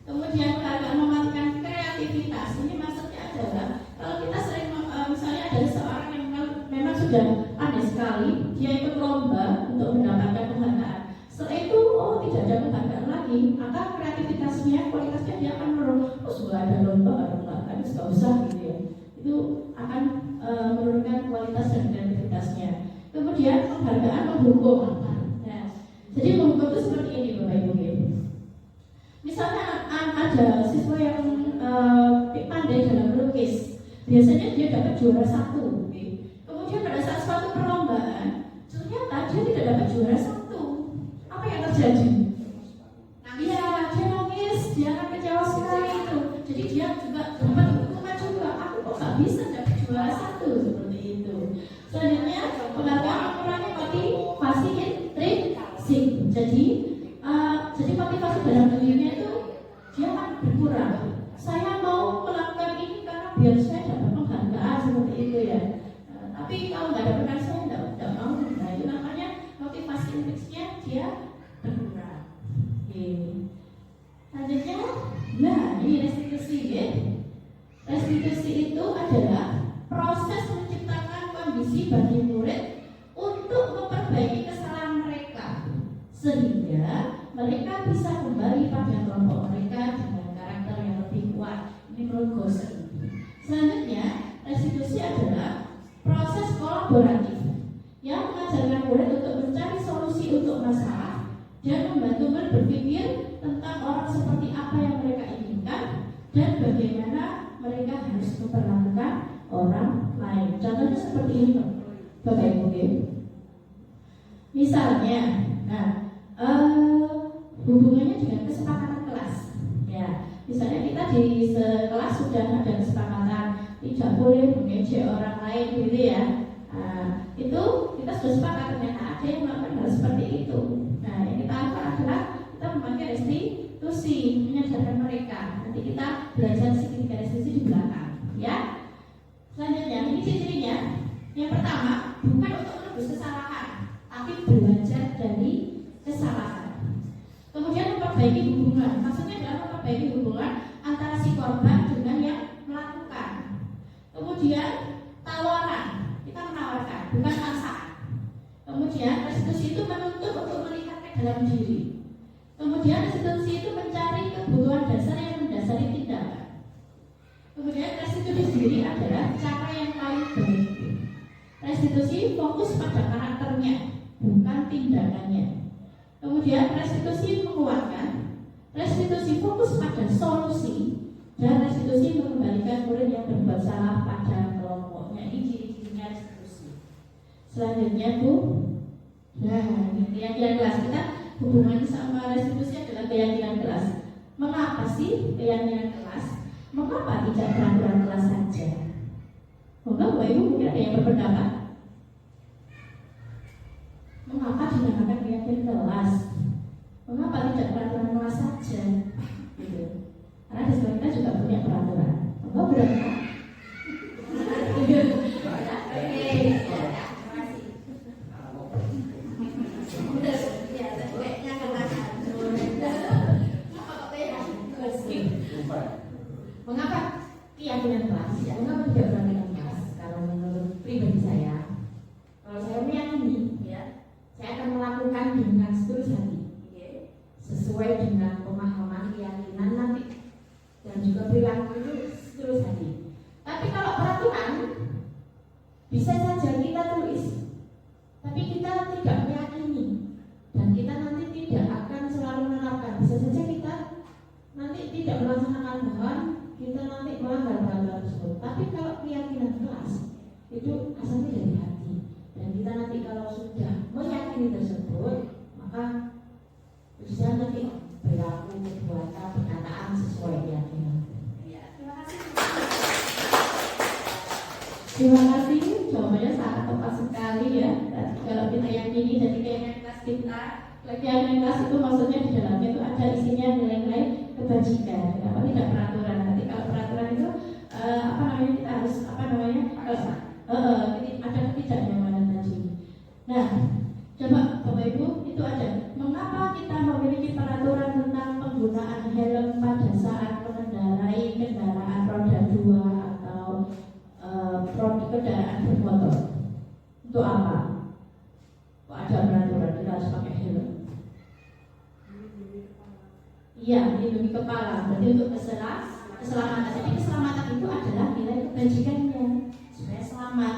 Kemudian penghargaan mematikan kreativitas. Ini maksudnya adalah kalau kita sering misalnya ada seorang yang memang sudah pandai sekali, dia ikut lomba untuk mendapatkan penghargaan. Setelah itu tidak ada penghargaan lagi, maka kreativitasnya, kualitasnya dia akan menurun. Jadi menghukum itu seperti ini Bapak Ibu. Misalnya ada siswa yang pandai dalam melukis, biasanya dia dapat juara 1. Kemudian pada saat suatu perlombaan, ternyata dia tidak dapat juara 1. Apa yang terjadi? Iya, dia nangis, dia akan kecewa sekali itu. Jadi dia juga dapat hukuman juga. Aku kok nggak bisa dapat juara 1 seperti itu. Selanjutnya penghargaan mengurangi motivasi intrinsik. Jadi motivasi dalam dirinya itu dia akan berkurang. Saya mau melakukan ini karena biar saya dapat penghargaan seperti itu ya. Tapi kalau nggak dapat saya tidak mau. Nah itu namanya motivasi intrinsiknya dia berkurang. Oke. Selanjutnya, nah ini restitusi ya. Restitusi itu adalah proses menciptakan kondisi bagi murid untuk memperbaiki kesalahan mereka sehingga mereka bisa kembali pada kelompok mereka dengan karakter yang lebih kuat. Ini menurut Gosen. Selanjutnya, restitusi adalah proses kolaboratif yang mengajarkan murid untuk mencari solusi untuk masalah dan membantu murid berpikir tentang orang seperti apa yang mereka inginkan dan bagaimana mereka harus memperlakukan orang lain. Contohnya seperti ini, Bapak Ibu. Misalnya, hubungannya dengan kesepakatan kelas. Ya, misalnya kita di kelas sudah ada kesepakatan tidak boleh mengejek orang lain gitu ya. Itu kita sudah sepakat, ternyata ada yang melakukan hal seperti itu. Nah, yang kita lakukan adalah kita memakai restitusi, menyadarkan mereka. Nanti kita belajar segitiga restitusi di belakang, ya. Selanjutnya, ini ciri-cirinya. Yang pertama, bukan untuk menebus kesalahan, tapi belajar dari kesalahan. Kemudian memperbaiki hubungan, maksudnya adalah memperbaiki hubungan antara si korban dengan yang melakukan. Kemudian tawaran, kita menawarkan, bukan paksaan. Kemudian restitusi itu menuntut untuk melihat ke dalam diri. Kemudian restitusi itu mencari kebutuhan dasar yang mendasari tindakan. Kemudian restitusi sendiri adalah cara yang paling baik. Restitusi fokus pada karakternya, bukan tindakannya. Kemudian restitusi menguatkan, restitusi fokus pada solusi, dan restitusi mengembalikan murid yang berbuat salah pada kelompoknya. Ini ciri-cirinya restitusi. Selanjutnya Bu, nah ini keyakinan kelas. Kita hubungannya sama restitusi adalah keyakinan kelas. Mengapa sih keyakinan kelas? Mengapa tidak peraturan kelas saja? Mengapa Bapak Ibu mungkin ada yang berpendapat? Mengapa dinamakan keyakinan kelas? Mengapa tidak peraturan kelas saja? Gitu. Karena di sekolah kita juga punya peraturan. Mengapa berapa? Mengapa keyakinan kelas? Mengapa tidak peraturan kelas? Kalau menurut pribadi saya, kalau saya meyakini, ya, saya akan melakukan dengan setulus hati, sesuai dengan pemahaman keyakinan nanti dan juga perilaku itu setulus hati. Tapi kalau peraturan bisa saja kita tulis, tapi kita tidak meyakini dan kita nanti tidak akan selalu menerapkan. Bisa saja kita nanti tidak melaksanakan bahkan kita nanti melanggar peraturan tersebut. Tapi kalau keyakinan kelas itu asalnya dari hati. Dan kita nanti kalau sudah meyakini tersebut, maka bisa nanti berlaku, perbuatan, perkataan sesuai keyakinan. Terima kasih, jawabannya sangat tepat sekali ya. Dan kalau kita yakini dari keyakinan kelas kita, keyakinan kelas itu maksudnya di dalamnya itu ada isinya nilai-nilai kebajikan. Kenapa tidak peraturan? Nanti kalau peraturan itu kita harus ada ketidaknyamanan tadi. Nah, coba Bapak Ibu itu ada. Mengapa kita memiliki peraturan tentang penggunaan helm pada saat mengendarai kendaraan roda 2 atau kendaraan bermotor? Untuk apa? Kok ada peraturan kita harus pakai helm? Iya, melindungi kepala. Berarti untuk keselamatan. Jadi keselamatan itu adalah nilai kebajikannya supaya selamat.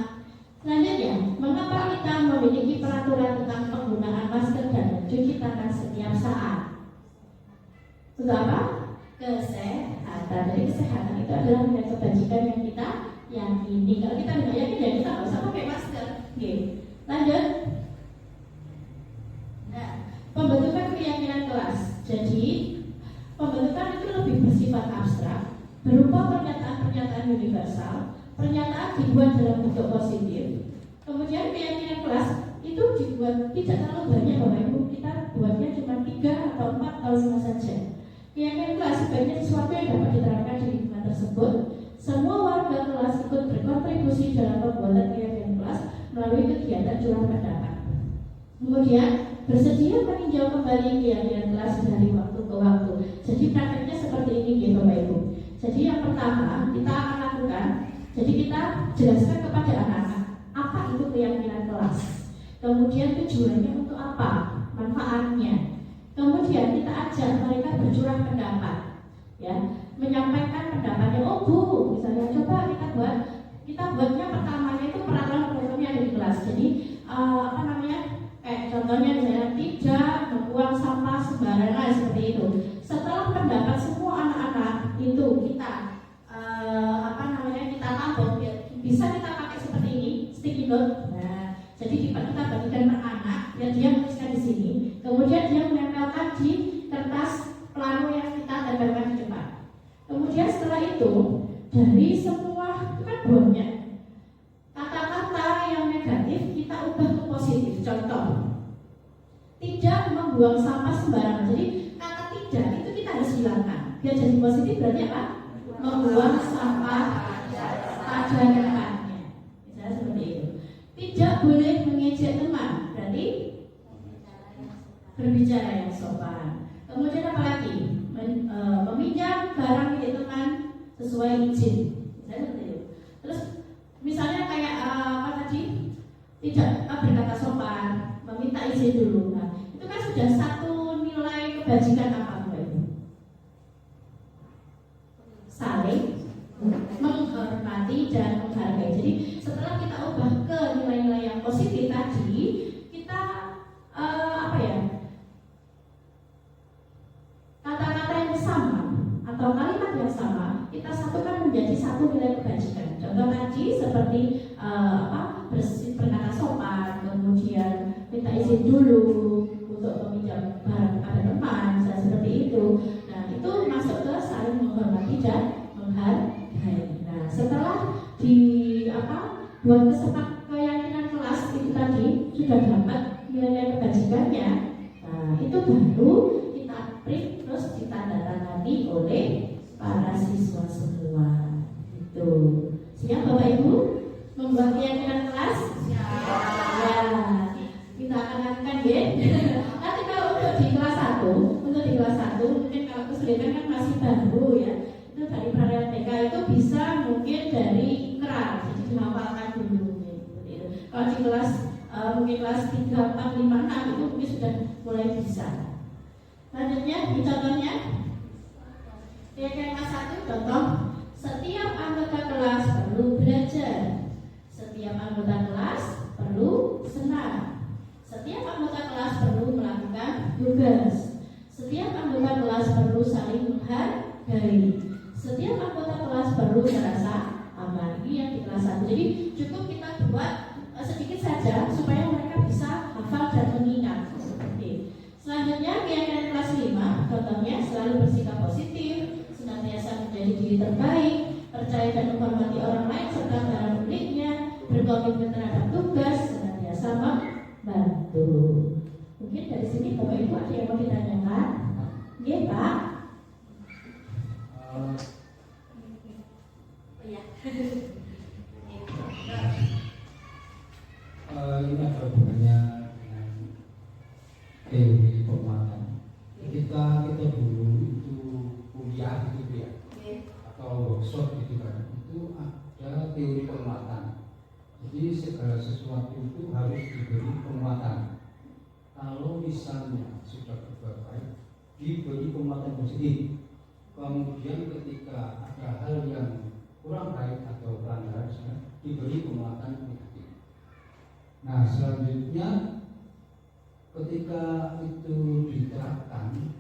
Selanjutnya, mengapa kita memiliki peraturan tentang penggunaan masker dan cuci tangan setiap saat. Untuk apa? Kesehatan. Jadi kesehatan itu adalah nilai kebajikan yang kita yakini. Kalau kita tidak yakin ya kita nggak usah pakai masker. Oke, lanjut. Nah, pembentukan keyakinan kelas. Jadi pembentukan itu lebih bersifat abstrak, berupa pernyataan-pernyataan universal. Pernyataan dibuat dalam bentuk positif. Kemudian keyakinan kelas itu dibuat tidak terlalu banyak Bapak Ibu. Kita buatnya cuma 3 atau 4 atau 5 saja. Keyakinan kelas sebaiknya sesuatu yang dapat diterapkan di lingkungan tersebut. Semua warga kelas ikut berkontribusi dalam pembuatan keyakinan kelas melalui kegiatan curah pendapat. Kemudian bersedia meninjau kembali keyakinan kelas dari waktu ke waktu. Jadi prakteknya seperti ini ya Bapak Ibu. Jadi yang pertama kita akan lakukan, jadi kita jelaskan kepada anak-anak apa itu keyakinan kelas. Kemudian tujuannya untuk apa, manfaatnya. Kemudian kita ajak mereka bercurah pendapat, ya, menyampaikan pendapatnya. Oh Bu, misalnya coba kita buatnya pertamanya itu peraturan-peraturannya ada di kelas. Jadi contohnya misalnya tidak membuang sampah sembarangan seperti itu. Setelah pendapat semua anak-anak itu kita kita tampung, bisa kita pakai seperti ini, sticky note. Nah, jadi kita bagikan per anak biar dia menuliskan di sini. Kemudian dia menempelkan di kertas plano yang kita tempelkan di depan. Kemudian setelah itu dari semua itu kan banyak kata-kata yang negatif kita ubah ke positif. Contoh, tidak membuang sampah sembarangan. Jadi kata tidak itu kita harus hilangkan. Biar jadi positif berarti apa? Membuang sampah pada tempatnya. Misalnya seperti itu. Tidak boleh mengejek teman. Berarti berbicara yang sopan. Kemudian apa lagi? Meminjam barang milik teman sesuai izin. Misalnya seperti itu. Terus misalnya kayak tidak berkata sopan, meminta izin dulu. Nah, itu kan sudah satu nilai kebajikan apa Bapak Ibu? Saling menghormati dan menghargai. Jadi setelah kita ubah ke nilai-nilai yang positif tadi, kita kata-kata yang sama atau kalimat yang sama kita satukan menjadi satu nilai kebajikan. Contoh tadi seperti berkata sopan, kemudian minta izin dulu untuk meminjam barang kepada teman, seperti itu. Nah, itu masuk ke saling menghormati dan menghargai. Nah, setelah buat keyakinan kelas itu tadi sudah dapat nilai kebajikannya. Nah, itu baru kita print terus ditandatangani oleh para siswa semua. Itu. Siap Bapak Ibu membuat keyakinan kelas? Ya. Kita akan lakukan ya. Nanti kalau untuk di kelas 1, mungkin kalau kesulitan kan masih baru ya. Itu dari peralihan TK itu bisa mungkin dari ikrar, jadi dihafalkan dulu gitu. Kalau di kelas mungkin kelas 3, 4, 5, 6 itu mungkin sudah mulai bisa. Selanjutnya di contohnya keyakinan kelas 1 contoh, setiap anggota kelas perlu belajar, setiap anggota kelas perlu senang, setiap anggota kelas perlu melakukan tugas, setiap anggota kelas perlu saling menghargai, setiap anggota kelas perlu merasa aman. Ini yang di kelas 1. Jadi cukup kita buat sedikit saja supaya mereka bisa hafal dan mengingat. Selanjutnya keyakinan kelas 5 contohnya selalu bersikap positif, senantiasa menjadi diri terbaik, percaya dan menghormati orang lain serta barang miliknya, berkomitmen terhadap tugas, senantiasa membantu. Mungkin dari sini Bapak Ibu ada yang mau ditanyakan? Iya Pak. Ini ada hubungannya dengan teori penguatan. Kita dulu itu kuliah gitu ya, atau workshop gitu kan, itu ada teori penguatan. Jadi segala sesuatu itu harus diberi penguatan. Kalau misalnya sudah berbuat baik, diberi penguatan positif. Kemudian ketika ada hal yang kurang baik atau pelanggaran, diberi penguatan negatif. Nah, selanjutnya ketika itu diterapkan,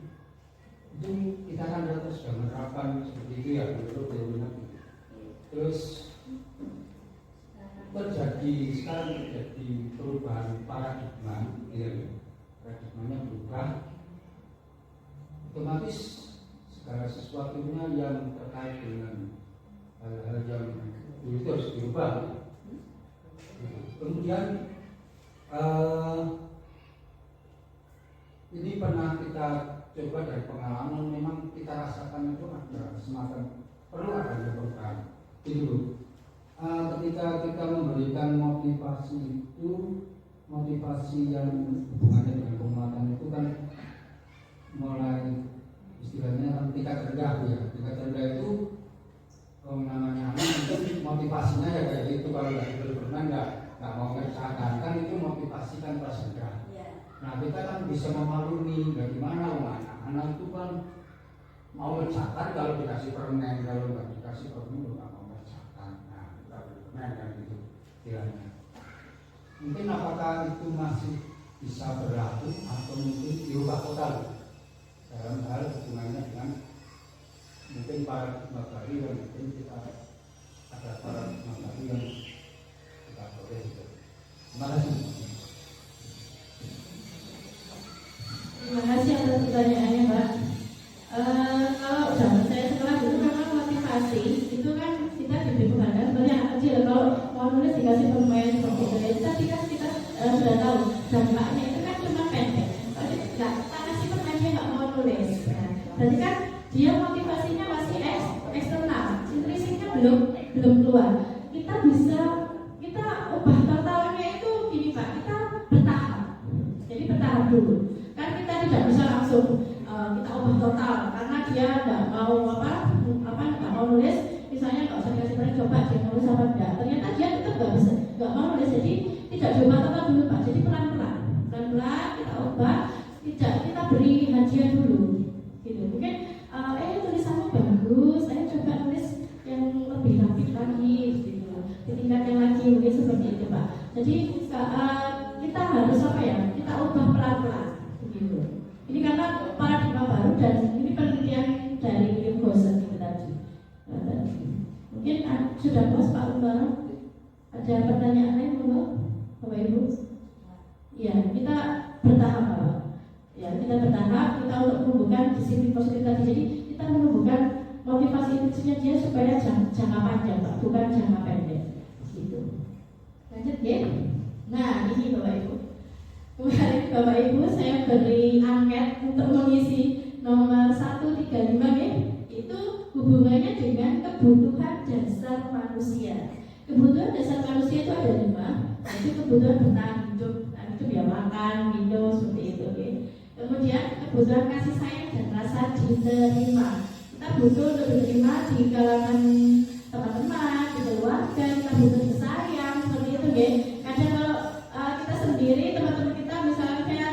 itu kita kan terus sudah menerapkan seperti itu ya, menurut teori Nabi. Terus sekarang terjadi perubahan paradigma, ya, paradigmanya berubah, otomatis segala sesuatunya yang terkait dengan hal-hal yang dulu itu harus dirubah. Kemudian ini pernah kita coba dari pengalaman, memang kita rasakan itu ada semacam perlu adanya perubahan. Itu ketika kita memberikan motivasi itu, motivasi yang hubungannya dengan penguatan itu kan mulai istilahnya tingkat rendah ya. Tingkat rendah itu namanya anak itu motivasinya ya kayak gitu, kalau nggak bermain nggak mau ngerjakan kan itu motivasi kan kelas rendah. Nah kita kan bisa memaklumi bagaimana anak-anak itu kan mau ngerjakan kalau dikasih permen, kalau nggak dikasih permen nggak mau ngerjakan. Nah kita bermain kan gitu istilahnya. Mungkin apakah itu masih bisa berlaku atau mungkin diubah total dalam hal hubungannya dengan mungkin paradigma baru yang mungkin kita ada paradigma baru yang kita boleh itu. Terima kasih. Terima kasih atas pertanyaannya, Mbak. Kalau zaman saya sekolah dulu memang motivasi itu kan kita diberikan sebenarnya anak kecil kalau mau nulis dikasih permen seperti itu. Tapi kan kita sudah tahu dampaknya itu kan cuma pendek. Kalau nggak kasih permen dia nggak mau nulis. Nah, berarti kan dia motivasinya masih eksternal, intrinsiknya belum keluar. Kita ubah totalnya itu gini Pak, kita bertahap. Jadi bertahap dulu. Kan kita tidak bisa langsung kita ubah total karena dia nggak mau nggak mau nulis, misalnya nggak usah dikasih permen, coba dia nulis apa enggak. Ternyata dia tetap nggak mau nulis, jadi tidak diubah total dulu Pak. Jadi pelan-pelan kita ubah, kita beri hadiah dulu. Gitu. Mungkin tulisannya bagus, saya coba tulis yang lebih rapi lagi, gitu. Ditingkatkan lagi, mungkin seperti itu Pak. Jadi kita harus kita ubah pelan-pelan, gitu. Ini karena paradigma baru dan ini penelitian dari William Gosset itu tadi. Mungkin sudah puas Pak Umar? Ada pertanyaan lain Bapak Ibu? Ya, kita bertahap Pak. Ya, kita bertahap, kita untuk menumbuhkan disiplin positif tadi. Jadi kita menumbuhkan motivasi intinya dia supaya jangka panjang Pak, bukan jangka pendek. Gitu. Lanjut ya. Nah, ini Bapak Ibu. Kemarin Bapak Ibu saya beri angket untuk mengisi nomor 135 ya. Itu hubungannya dengan kebutuhan dasar manusia. Kebutuhan dasar manusia itu ada 5. Itu kebutuhan bertahan hidup, ya makan, minum, seperti itu. Okay. Kemudian kebutuhan kasih sayang dan rasa diterima. Kita butuh untuk diterima di kalangan teman-teman, di keluarga, kita butuh disayang, seperti itu. Okay. Kadang kalau kita sendiri, teman-teman kita misalnya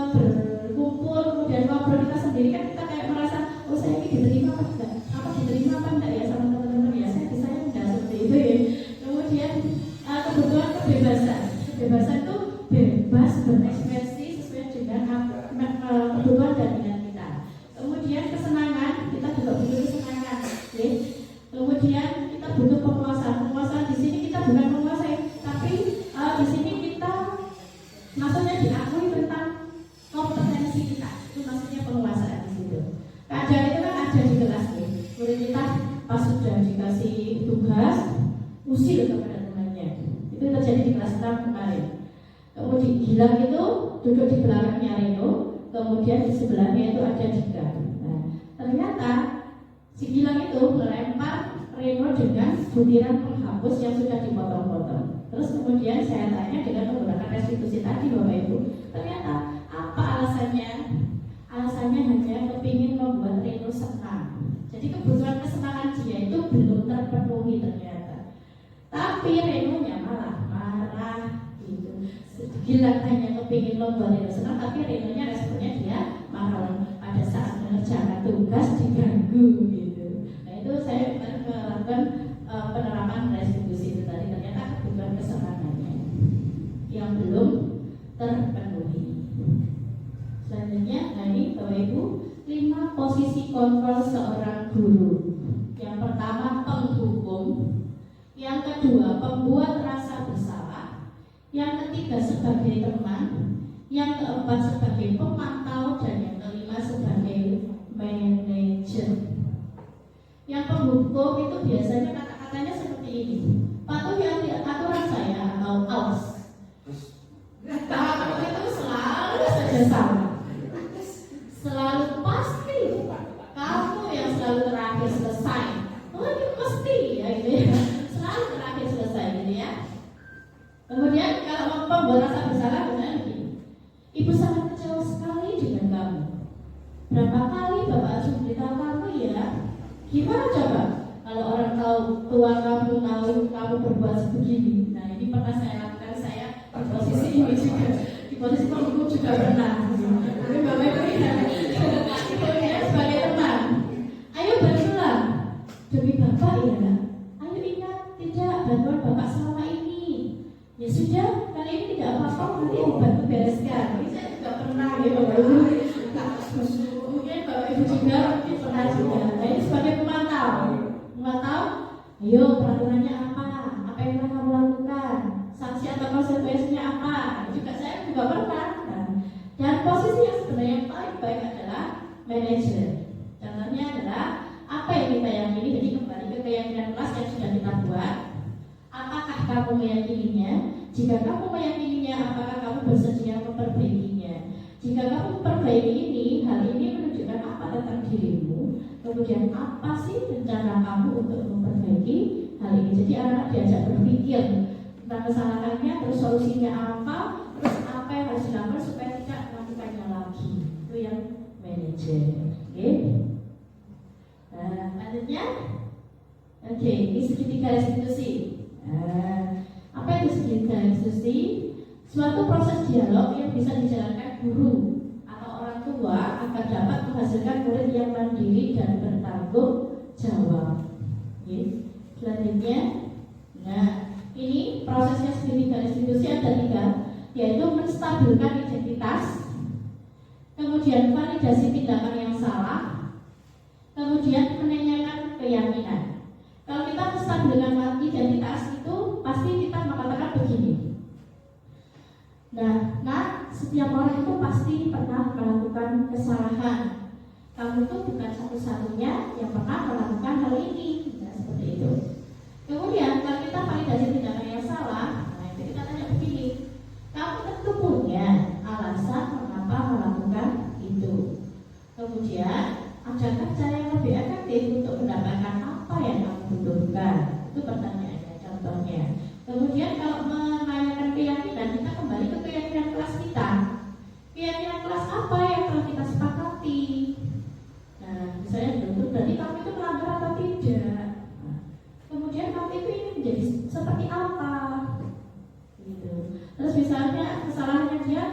berkumpul kemudian ngobrol kita sendiri kan kita kayak merasa saya ini diterima apa enggak ya sama teman-teman ya, saya disayang enggak, seperti itu ya. Kemudian kebutuhan kebebasan itu bebas berekspresi sesuai dengan kebutuhan dan minat kita. Kemudian kesenangan, kita juga butuh kesenangan ya. Kemudian kita butuh penguasaan di sini kita bukan menguasai, tapi di sini kita maksudnya diakui tentang kompetensi kita, itu maksudnya penguasaan di situ. Keadaan itu kan ada di kelas nih. Murid kita pas sudah dikasih tugas usil kepada temannya. Itu terjadi di kelas 6 kemarin. Kemudian Gilang itu duduk di belakangnya Reno, kemudian di sebelahnya itu ada Dika. Nah, ternyata si Gilang itu melempar Reno dengan butiran penghapus yang sudah dipotong-potong. Terus kemudian saya tanya dengan menggunakan restitusi tadi Bapak Ibu, ternyata apa alasannya? Alasannya hanya kepingin membuat Reno senang. Jadi kebutuhan kesenangan dia itu belum terpenuhi ternyata. Tapi Reno-nya malah marah gitu. Gilang hanya kepingin membuat Reno senang, tapi Reno-nya responnya dia marah pada saat mengerjakan tugas diganggu gitu. Nah itu saya melakukan penerapan restitusi itu tadi, ternyata kebutuhan kesenangannya yang belum Ibu, 5 posisi kontrol seorang guru. Yang pertama penghukum, yang kedua pembuat rasa bersalah, yang ketiga sebagai teman, yang keempat sebagai pemantau, dan yang kelima sebagai manajer. Yang penghukum itu biasanya kata-katanya seperti ini: patuhi aturan saya atau awas. Kamu itu selalu saja salah, selalu pasti kamu yang selalu terakhir selesai. Oh ini pasti ya gitu ya, selalu terakhir selesai gitu ya. Kemudian kalau pembuat rasa bersalah misalnya begini: ibu sangat kecewa sekali dengan kamu. Berapa kali bapak harus memberitahu kamu ya? Gimana coba kalau orang tahu, tua kamu tahu kamu berbuat begini? Nah ini pernah saya lakukan, saya di posisi ini juga, di posisi penghukum juga pernah. Tapi bapak ibu ya sebagai teman, ayo bantulah demi bapak ya. Ayo ingat tidak bantuan bapak selama ini. Ya sudah, kali ini tidak apa-apa, nanti dibantu bereskan. Ini saya juga pernah ya bapak ibu. Mungkin bapak ibu juga mungkin pernah juga. Nah ini sebagai pemantau, ayo peraturannya apa yang pernah kamu lakukan, sanksi atau konsekuensinya apa. Saya juga pernah. Dan posisi yang sebenarnya yang paling baik adalah manajer. Contohnya adalah apa yang kita yakini. Jadi kembali ke keyakinan kelas yang sudah kita buat. Apakah kamu meyakininya? Jika kamu meyakininya, apakah kamu bersedia memperbaikinya? Jika kamu memperbaiki ini, hal ini menunjukkan apa tentang dirimu? Kemudian apa sih rencana kamu untuk memperbaiki hal ini? Jadi anak-anak diajak berpikir tentang kesalahannya, terus solusinya apa, terus apa yang harus dilakukan supaya tidak melakukannya lagi. Itu yang manajer. Oke? Nah, lanjutnya. Oke, ini segitiga restitusi. Apa itu segitiga restitusi? Suatu proses dialog yang bisa dijalankan guru atau orang tua agar dapat menghasilkan murid yang mandiri dan bertanggung jawab. Oke. Selanjutnya, nah ini prosesnya segitiga restitusi ada 3, yaitu menstabilkan identitas, kemudian validasi tindakan yang salah, kemudian menanyakan keyakinan. Kalau kita menstabilkan identitas itu pasti kita mengatakan begini. Nah, setiap orang itu pasti pernah melakukan kesalahan. Kamu itu bukan satu-satunya yang pernah melakukan hal ini. Nah, seperti itu. Kemudian kalau kita validasi tindakan yang salah, nah itu kita tanya begini: kamu tentu punya alasan mengapa melakukan itu. Kemudian adakah cara yang lebih efektif untuk mendapatkan apa yang kamu butuhkan? Itu pertanyaannya, contohnya. Kemudian kalau menanyakan keyakinan, kita kembali ke keyakinan kelas kita. Keyakinan kelas apa yang telah kita sepakati? Nah, misalnya itu berarti kamu itu melanggar atau tidak? Nah, kemudian kamu itu ingin menjadi seperti apa? Gitu. Terus misalnya kesalahannya dia,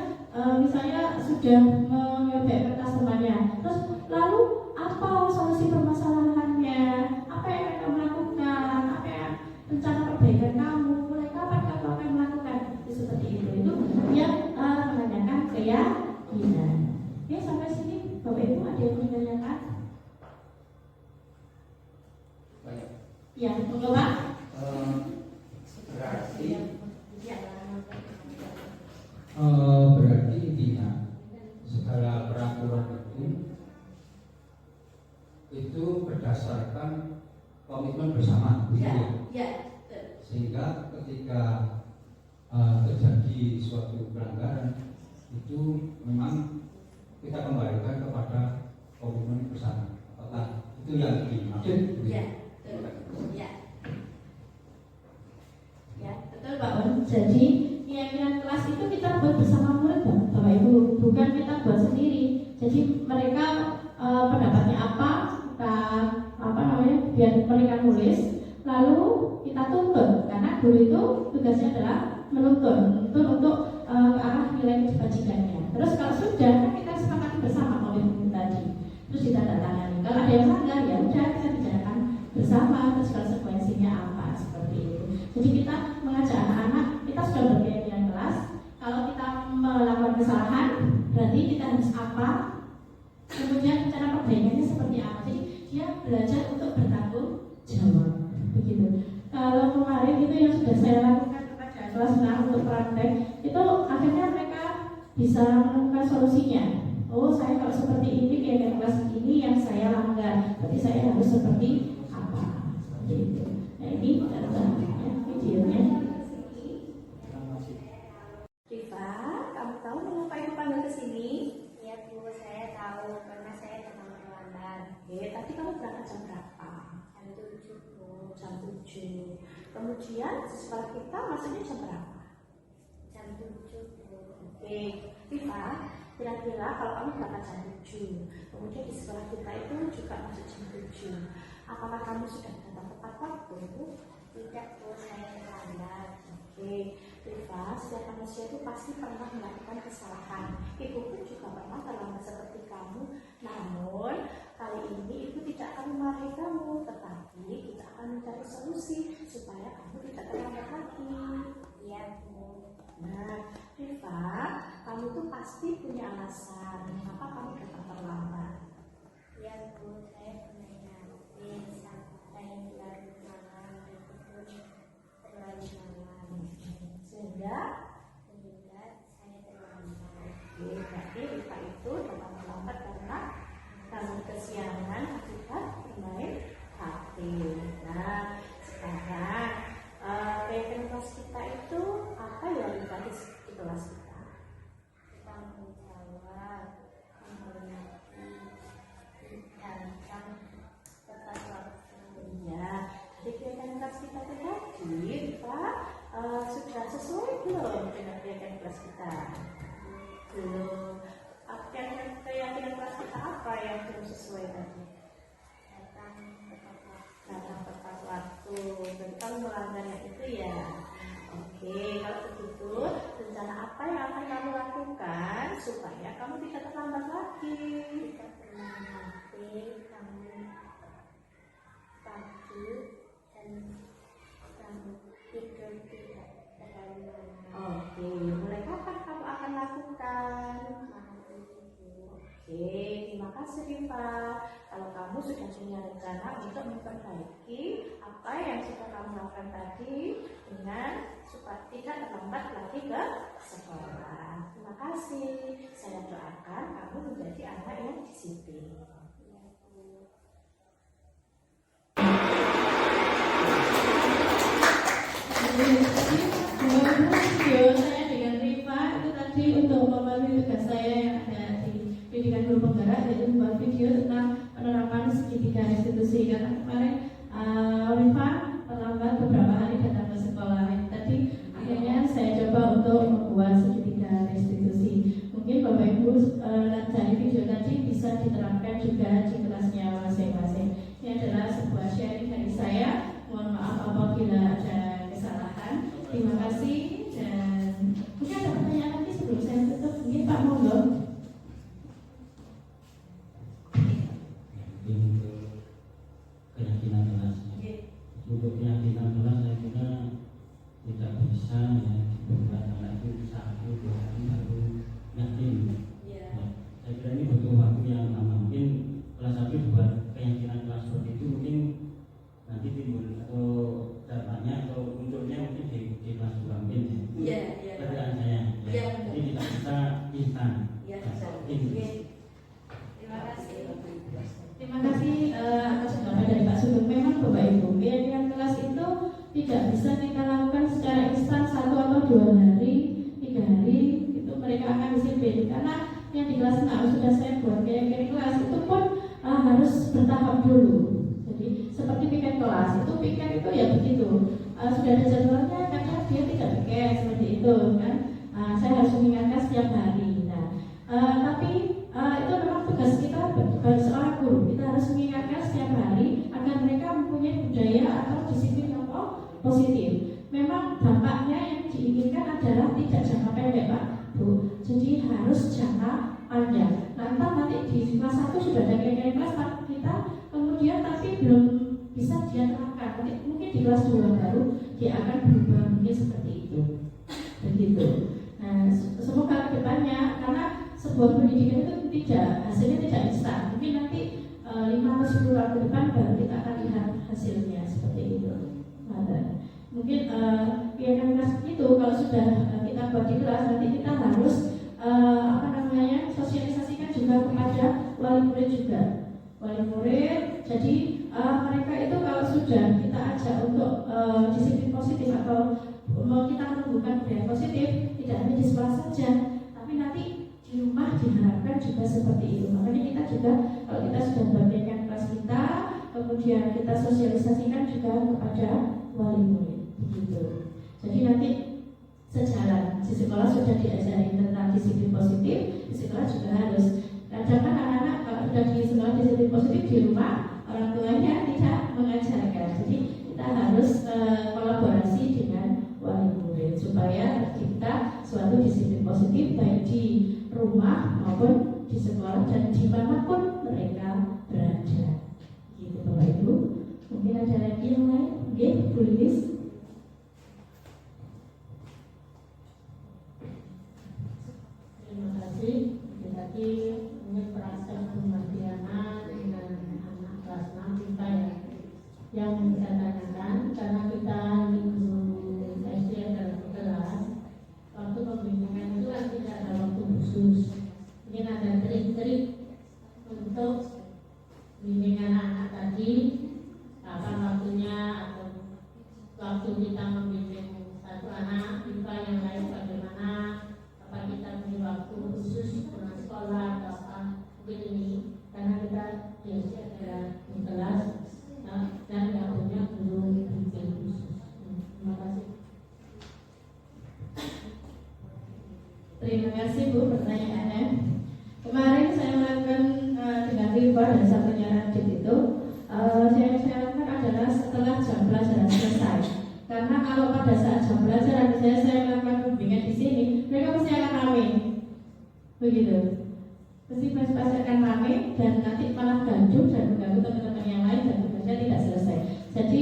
misalnya sudah menyobek kertas temannya. Terus lalu apa solusi permasalahannya? Apa yang akan kamu lakukan? Apa yang rencana perbaikan kamu? Mulai kapan kamu akan melakukan? Seperti itu yang menanyakan keyakinan. Oke, sampai sini Bapak Ibu ada yang menanyakan? Banyak. Ya, monggo Pak. Berarti intinya segala peraturan itu berdasarkan komitmen bersama, sehingga ketika terjadi suatu pelanggaran itu memang kita kembalikan kepada komitmen bersama. Apakah itu yang dimaksud? Betul Pak. Jadi keyakinan kelas itu kita buat bersama murid Bapak Ibu, bukan kita buat sendiri. Jadi mereka pendapatnya apa, kita biar mereka nulis, lalu kita tuntun, karena guru itu tugasnya adalah menuntun untuk ke arah nilai kebajikannya. Terus kalau sudah kan kita sepakati bersama komitmen tadi, terus ditandatangani. Kalau ada yang melanggar ya udah kita bicarakan bersama, terus konsekuensinya apa, seperti itu. Jadi kita mengajak anak-anak, kita sudah berkeyakinan kelas, kalau kita melakukan kesalahan berarti kita harus apa, pengennya seperti apa. Jadi dia belajar untuk bertanggung jawab, begitu. Kalau kemarin itu yang sudah saya lakukan kepada kelas 6 untuk praktek, itu akhirnya mereka bisa menemukan solusinya. Oh, saya kalau seperti ini kayak kelas ini yang saya langgar, berarti saya harus seperti apa, seperti itu. Nah ini videonya. Rifa, kamu tahu mengapa ibu panggil ke sini? Iya Bu, saya tahu karena saya datang terlambat. Tadi kamu berangkat jam berapa? Jam 7 Bu. Jam 7. Kemudian di sekolah kita masuknya jam berapa? Jam 7 Bu. Oke, Rifa, kira-kira kalau kamu berangkat jam 7, kemudian di sekolah kita itu juga masuk jam 7, apakah kamu sudah datang tepat waktu? Tidak Bu, saya terlambat. Oke, Rifa, setiap manusia itu pasti pernah melakukan kesalahan. Ibu pun juga pernah terlambat seperti kamu. Namun, kali ini ibu tidak akan memarahi kamu, tetapi kita akan mencari solusi supaya kamu tidak terlambat lagi. Iya Bu. Nah, Rifa, kamu tuh pasti punya alasan mengapa kamu datang terlambat. Iya Bu, saya pernah nyampe sampai larut malam itu pun terlalu malam. Sehingga saya terlambat. berarti Rifa itu datang terlambat karena kamu kesiangan akibat bermain HP. Nah, sekarang kegiatan kelas kita itu apa ya Rifa di kelas kita? Tanggung jawab, menghormati, datang tepat waktu. Iya, di kegiatan kelas kita itu tadi Rifa sudah sesuai belum dengan kegiatan kelas kita? Belum. Keyakinan kelas kita apa yang belum sesuai tadi? Datang tepat waktu. Datang tepat waktu. Berarti kamu melanggarnya itu ya. Oke, kalau begitu rencana apa yang akan kamu lakukan supaya kamu tidak terlambat lagi? Kita pernah nyampe, kamu pagi dan kamu tidur tidak terlalu lama. Oke, mulai kapan kamu akan lakukan? Oke, terima kasih Rifa. Kalau kamu sudah punya rencana untuk memperbaiki apa yang sudah kamu lakukan tadi dengan supaya tidak terlambat lagi ke sekolah. Terima kasih. Saya doakan kamu menjadi anak yang disiplin. Video saya dengan Rifa itu tadi untuk memenuhi tugas saya yang ada di pendidikan guru penggerak, yaitu membuat video tentang penerapan segitiga restitusi. Karena kemarin Rifa terlambat beberapa hari datang ke sekolah. Tadi akhirnya saya coba untuk membuat segitiga restitusi. Mungkin Bapak Ibu dari video tadi bisa diterapkan juga di kelasnya masing-masing. Ini adalah sebuah sharing dari saya. Mohon maaf apabila ada kesalahan. Terima kasih dan mungkin ada pertanyaan lagi sebelum saya tutup. Mungkin Pak Monggo. Keyakinan kelas. Untuk keyakinan kelas saya kira tidak bisa ya dibuat anak itu 1-2 hari baru yakin. Ya, saya kira ini butuh waktu yang lama. Mungkin kelas 1 buat keyakinan kelas seperti itu mungkin nanti timbul atau dampaknya atau munculnya mungkin di kelas 2 mungkin ya. Kerjaan saya. Ya. Jadi tidak bisa instan. Terima kasih. Terima kasih atas jawaban dari Pak Sugeng. Memang Bapak Ibu, keyakinan kelas itu tidak bisa kita lakukan secara instan 1 atau 2 hari, 3 hari itu mereka akan disiplin. Karena yang di kelas 6 sudah saya buat keyakinan kelas itu pun harus bertahap dulu. Jadi seperti piket kelas itu ya begitu. Sudah ada jadwalnya, kadang dia tidak piket seperti itu kan. Saya harus mengingatkan setiap hari. Nah, tapi itu memang tugas kita bagi seorang guru. Kita harus mengingatkan setiap hari agar mereka mempunyai budaya atau disiplin yang positif. Memang dampaknya yang diinginkan adalah tidak jangka pendek Pak Bu. Jadi harus jangka panjang. Nanti di kelas 1 sudah ada keyakinan kelas kita, kemudian tapi belum bisa dia terapkan. Mungkin di kelas 2 baru dia akan berubah mungkin seperti itu. Begitu. Nah, semoga kedepannya karena sebuah pendidikan itu hasilnya tidak instan. Mungkin nanti atau 10 tahun ke depan baru kita akan lihat hasilnya seperti itu. Mungkin ya kan itu kalau sudah kita buat di kelas nanti kita harus sosialisasikan juga kepada wali murid juga. Wali murid, jadi mereka itu kalau sudah kita ajak untuk disiplin positif atau kita menumbuhkan budaya positif, tidak hanya di sekolah saja, tapi nanti di rumah diharapkan juga seperti itu. Makanya kita juga kalau kita sudah bagikan kelas kita, kemudian kita sosialisasikan juga kepada wali murid, begitu. Jadi nanti sejalan di sekolah sudah diajari tentang disiplin positif, di sekolah juga harus. Kadang kan anak-anak kalau sudah di sekolah disiplin positif di rumah orang tuanya tidak mengajarkan. Jadi kita harus kolaborasi dengan wali murid supaya tercipta suatu disiplin positif baik di rumah maupun di sekolah dan dimanapun mereka berada. Gitu Bapak Ibu. Mungkin ada lagi yang lain? Oke, Bu Lilis. Terima kasih. Jadi ini perasaan Mardiana dengan anak kelas 6 kita yang saya tanyakan karena kita ini guru SD dalam kelas waktu pembimbingan itu kan tidak ada waktu khusus. Mungkin ada trik-trik untuk bimbingan anak tadi, kapan waktunya atau waktu kita membimbing satu anak IPA yang lain bagaimana, apa kita beri waktu khusus dengan sekolah atau apa mungkin ini karena kita di SD ada di kelas dan nggak punya guru bimbing khusus. Terima kasih. Terima kasih Bu pertanyaannya. Kemarin saya melakukan dengan Riva dan satunya Radit itu saya lakukan adalah setelah jam pelajaran selesai. Karena kalau pada saat jam pelajaran saya melakukan bimbingan di sini, mereka pasti akan ramai, begitu. Pasti akan ramai dan nanti malah gaduh dan mengganggu teman-teman yang lain dan tugasnya tidak selesai. Jadi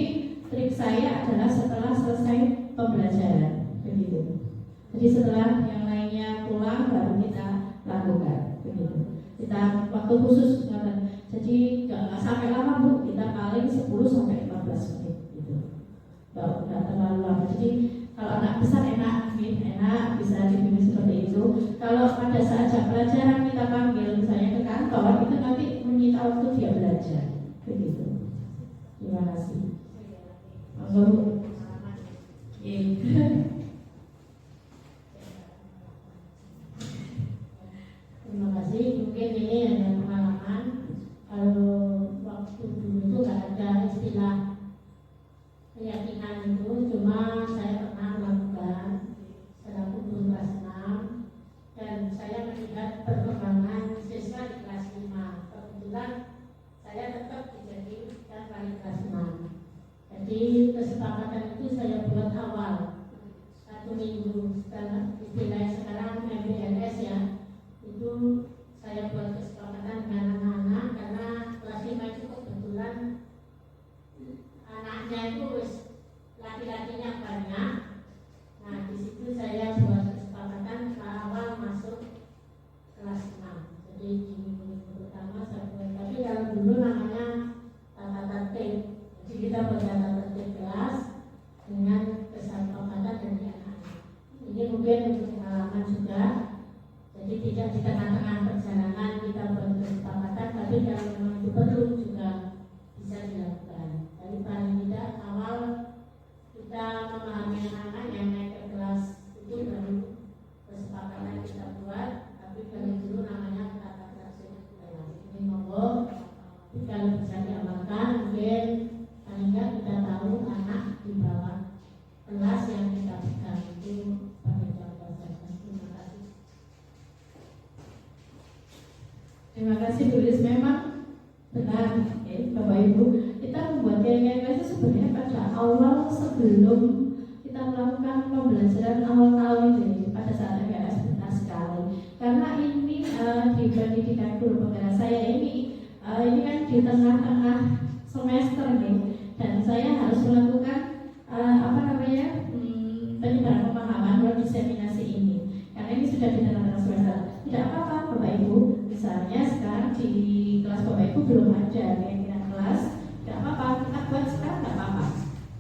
trik saya adalah setelah selesai pembelajaran, begitu. Jadi setelah yang lainnya pulang baru kita lakukan, begitu. Kita waktu khusus, jadi nggak sampai lama Bu, kita paling 10 sampai 15 menit, gitu. Nggak terlalu lama. Jadi kalau anak besar enak bisa dibimbing seperti itu. Kalau pada saat jam pelajaran kita panggil misalnya ke kantor, itu nanti menyita waktu dia belajar, begitu. Terima kasih. Monggo. Terima kasih. Mungkin ini ada pengalaman. Kalau waktu dulu itu nggak ada istilah keyakinan itu, cuma saya pernah melakukan selaku guru kelas 6 dan saya melihat perkembangan siswa di kelas 5. Kebetulan saya tetap dijadikan wali kelas 6. Jadi kesepakatan itu saya buat awal 1 minggu setelah istilahnya sekarang MBLS ya. Itu saya buat kesepakatan dengan anak-anak karena kelas 5 itu kebetulan anaknya itu laki-lakinya banyak. Nah di situ saya buat kesepakatan awal masuk kelas 6. Jadi di minggu pertama saya buat. Tapi kalau dulu namanya tata tertib. Jadi kita buat tata tertib kelas dengan kesepakatan dari anak-anak. Ini mungkin untuk pengalaman juga. Jadi tidak di tengah-tengah perjalanan kita buat kesepakatan, tapi kalau memang itu perlu juga bisa dilakukan. Jadi paling tidak awal kita memahami anak yang naik ke kelas itu baru kesepakatan kita buat, tapi kalau dulu namanya tata tertib kelas. Ini monggo, kalau bisa diamalkan mungkin paling tidak kita tahu anak di bawah kelas yang kita pegang itu pada contoh saja. Terima kasih. Terima kasih Bu Lis, memang benar Bapak Ibu, kita membuat KKS itu sebenarnya pada awal sebelum kita melakukan pembelajaran awal tahun ini. Pada saat KKS benar sekali karena ini di pendidikan guru penggerak saya ini kan di tengah-tengah semester nih, dan saya harus melakukan penyebaran pemahaman melalui diseminasi ini karena ini sudah di tengah-tengah semester. Tidak apa-apa Bapak Ibu, misalnya sekarang di kelas Bapak Ibu Ibu belum ada keyakinan kelas, tidak apa-apa, kita buat sekarang tidak apa-apa,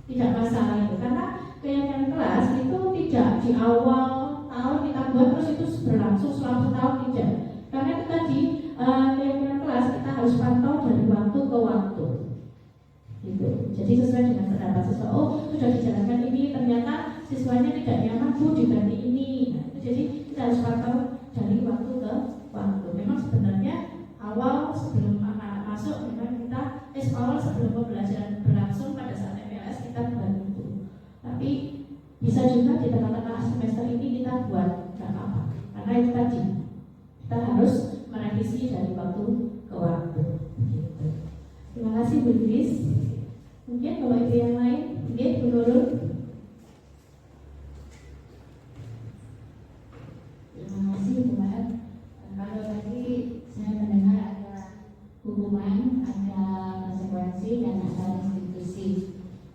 tidak masalah itu, karena keyakinan kelas itu tidak di awal tahun kita buat terus itu berlangsung selama setahun, tidak. Karena itu tadi keyakinan kelas kita harus pantau dari waktu ke waktu. Gitu. Jadi sesuai dengan pendapat siswa, oh sudah dijalankan ini, ternyata siswanya tidak nyaman Bu diganti ini. Nah, jadi kita harus pantau dari waktu ke waktu. Memang sebenarnya awal sebelum anak masuk, memang kita awal sebelum pembelajaran berlangsung pada saat MPLS kita buat itu. Tapi bisa juga di tengah-tengah semester ini kita buat, nggak apa-apa. Karena itu tadi kita harus merevisi dari waktu ke waktu. Gitu. Terima kasih Bu Iris. Mungkin kalau itu yang lain, mungkin Bu Nurul. Terima kasih Bu Mat. Kalau tadi saya mendengar ada hukuman, ada konsekuensi, dan ada restitusi.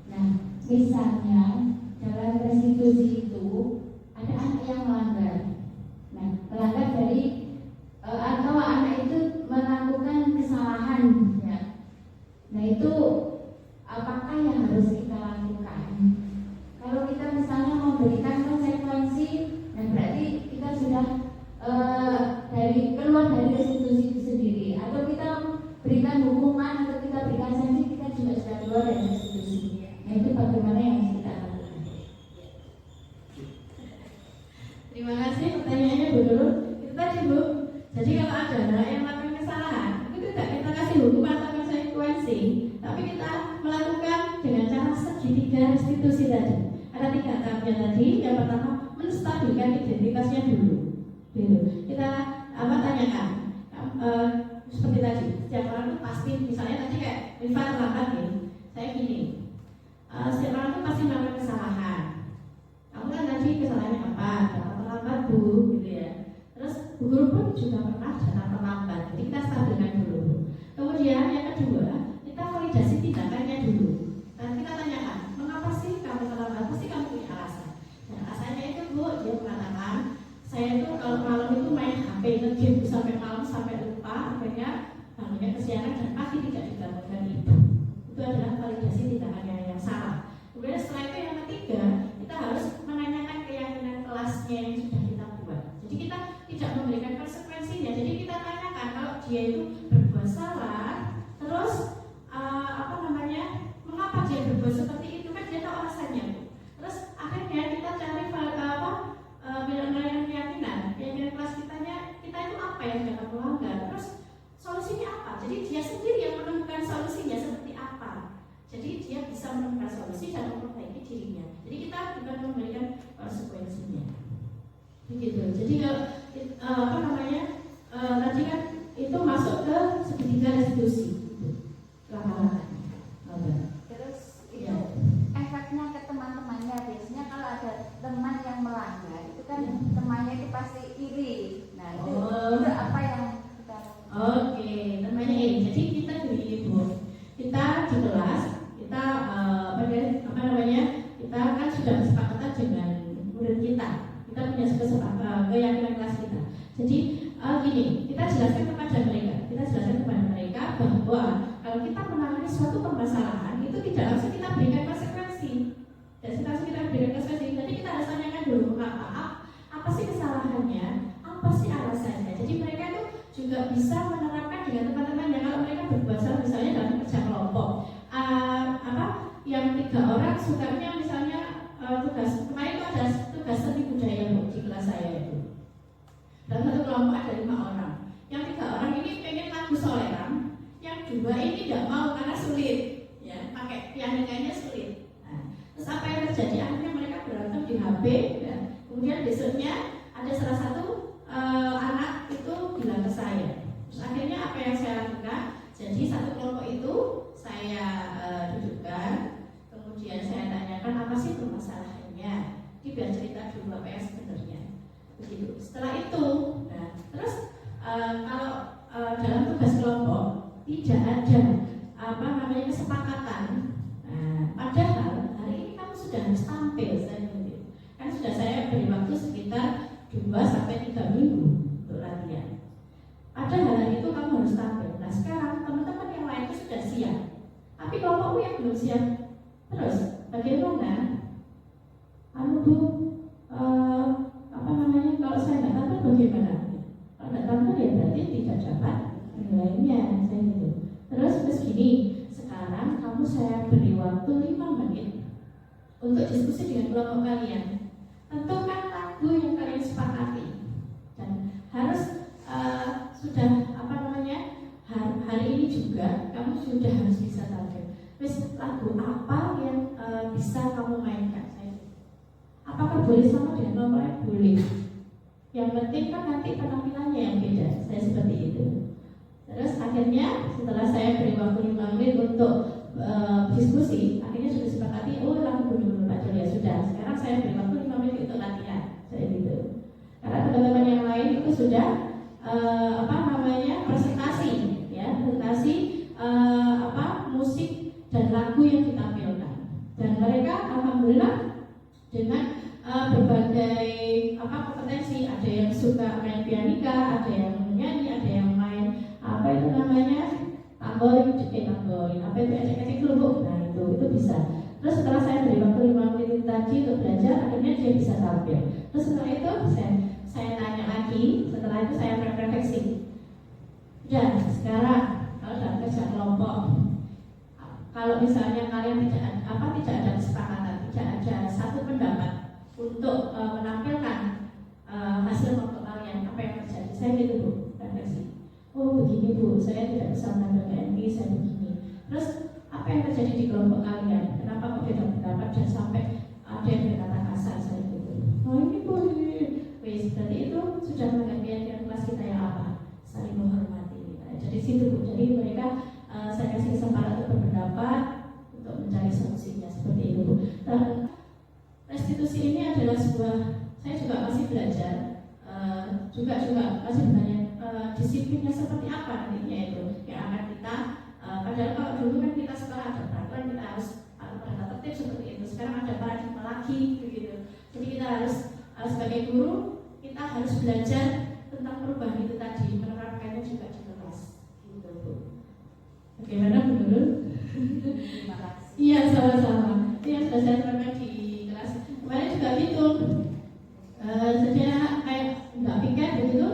Nah, misalnya dalam restitusi itu ada anak yang melanggar. Nah, melanggar dari atau anak itu melakukan kesalahan, ya. Nah itu apakah yang harus kita lakukan? Kalau kita misalnya memberikan konsekuensi, nah berarti kita sudah dari keluar dari restitusi itu sendiri. Atau kita berikan hukuman atau kita berikan sanksi, kita juga sudah keluar dari restitusi. Nah itu bagaimana yang harus kita lakukan? Terima kasih pertanyaannya Bu Nurul. Itu tadi Bu. Jadi kalau ada anak yang melakukan kesalahan, itu tidak kita kasih hukuman atau konsekuensi, tapi kita melakukan dengan cara segitiga restitusi tadi. Ada 3 tahapnya tadi. Yang pertama, menstabilkan identitasnya dulu. Kita tanyakan seperti tadi. Setiap orang itu pasti, misalnya tadi kayak Rifa terlambat nih. Saya gini, setiap orang itu pasti melakukan kesalahan. Kamu kan tadi kesalahannya apa? Datang terlambat Bu, gitu ya. Terus Bu guru pun juga pernah datang terlambat. Jadi kita stabilkan dulu. Kemudian yang kedua, kita validasi tindakannya dulu. Dan kita tanyakan, mengapa sih kamu terlambat? Pasti kamu punya alasan. Dan alasannya itu Bu, dia mengatakan, saya itu kalau malam itu main HP, nge-game sampai malam sampai lupa, akhirnya bangunnya kesiangan dan pagi tidak dibangunkan ibu. Itu adalah validasi tindakannya yang salah. Kemudian setelah itu yang ketiga, kita harus menanyakan keyakinan kelasnya yang sudah kita buat. Jadi kita tidak memberikan konsekuensinya. Jadi kita tanyakan kalau dia itu berbuat salah, terus mengapa dia berbuat seperti itu, kan dia tahu alasannya. Terus akhirnya kita cari keyakinan kelas kita itu apa yang dapat melanggar, terus solusinya apa. Jadi dia sendiri yang menemukan solusinya seperti apa. Jadi dia bisa menemukan solusi dan memperbaiki dirinya. Jadi kita bukan memberikan konsekuensinya. Begitu. Jadi tadi kan itu masuk ke segitiga restitusi. Terus itu efeknya ke teman-temannya. Biasanya kalau ada teman yang melanggar, itu kan temannya itu pasti iri. Nah itu apa yang kita lakukan? Oke, temannya ini. Jadi kita begini Bu. Kita di kelas, kita kita kan sudah kesepakatan dengan murid kita. Kita punya keyakinan kelas kita. Jadi gini, kita jelaskan kepada mereka bahwa kalau kita menangani suatu permasalahan itu tidak langsung kita berikan konsekuensi. Jadi kita harus tanyakan dulu mengapa, apa sih kesalahannya, apa sih alasannya. Jadi mereka itu juga bisa menerapkan dengan teman-temannya. Kalau mereka berbuat salah misalnya dalam kerja kelompok, yang 3 orang sukanya misalnya tugas kemarin itu ada tugas seni budaya di kelas saya itu. Dalam satu kelompok ada 5 orang. Yang 3 orang ini pengen lagu Soleram, yang 2 ini tidak mau karena sulit, ya, pakai pianikanya sulit. Nah, terus apa yang terjadi? Akhirnya mereka berantem di HP. Ya. Kemudian besoknya ada salah satu anak itu bilang ke saya. Terus akhirnya apa yang saya lakukan? Jadi satu kelompok itu saya dudukkan, kemudian saya tanyakan apa sih permasalahannya. Dia biar cerita dulu apa yang sebenarnya. Begitu. Setelah itu, nah, terus kalau dalam tugas kelompok tidak ada kesepakatan. Nah, padahal hari ini kamu sudah harus tampil, kan sudah saya beri waktu sekitar 2-3 minggu untuk latihan. Padahal hari itu kamu harus tampil. Nah sekarang teman-teman tapi kelompokku yang belum siap. Terus bagaimana? Bu, apa namanya? Kalau saya nggak tampil bagaimana? Kalau nggak tampil ya berarti tidak dapat nilainya, saya gitu. Terus gini, sekarang kamu saya beri waktu 5 menit untuk diskusi dengan kelompok kalian. Tentukan lagu yang kalian sepakati dan harus sudah apa namanya, hari ini juga kamu sudah harus bisa tampil. Terus lagu apa yang bisa kamu mainkan? Apakah boleh sama dengan kelompok yang boleh? Yang penting kan nanti penampilannya yang beda. Saya seperti itu. Terus akhirnya setelah saya beri waktu 5 menit untuk diskusi, akhirnya sudah sepakati, oh lagu dulu Pak Jol, ya sudah. Sekarang saya beri waktu 5 menit untuk latihan, saya gitu. Karena teman-teman yang lain itu sudah apa namanya, presentasi, ya, presentasi musik dan lagu yang ditampilkan. Dan mereka alhamdulillah dengan berbagai kompetensi, ada yang suka main pianika, ada yang menyanyi, ada yang main apa itu namanya tamborin, apa itu ecek-ecek kelubuk, nah itu bisa. Terus setelah saya beri waktu 5 menit tadi untuk belajar, akhirnya dia bisa tampil. Terus setelah itu saya tanya lagi, setelah itu saya refleksi. Dan sekarang kalau dalam kerja kelompok, kalau misalnya kalian tidak ada kesepakatan, tidak ada satu pendapat untuk menampilkan hasil kelompok kalian, apa yang terjadi? Saya gitu Bu, refleksi. Oh begini Bu, saya tidak bisa menampilkan ini, saya begini. Terus apa yang terjadi di kelompok kalian? Kenapa kok beda pendapat dan sampai ada yang berkata kasar, saya gitu? Oh ini Bu, wis berarti itu sudah mengerti kelas kita yang apa? Saling menghormati. Jadi situ Bu, jadi mereka saya kasih kesempatan untuk berpendapat, untuk mencari solusinya seperti itu Bu. Dan restitusi ini adalah sebuah, saya juga masih belajar, juga masih bertanya disiplinnya seperti apa nantinya itu yang akan kita. Padahal kalau dulu kan kita setelah ada peraturan kita harus tata tertib seperti itu. Sekarang ada paradigma lagi begitu. Jadi kita harus sebagai guru kita harus belajar tentang perubahan itu tadi, menerapkannya juga di kelas. Gitu Bu. Bagaimana Bu Nurul? Terima kasih. Iya sama-sama. Itu yang sudah saya terapkan di kelas. Kemarin juga gitu. Saja kayak nggak piket begitu.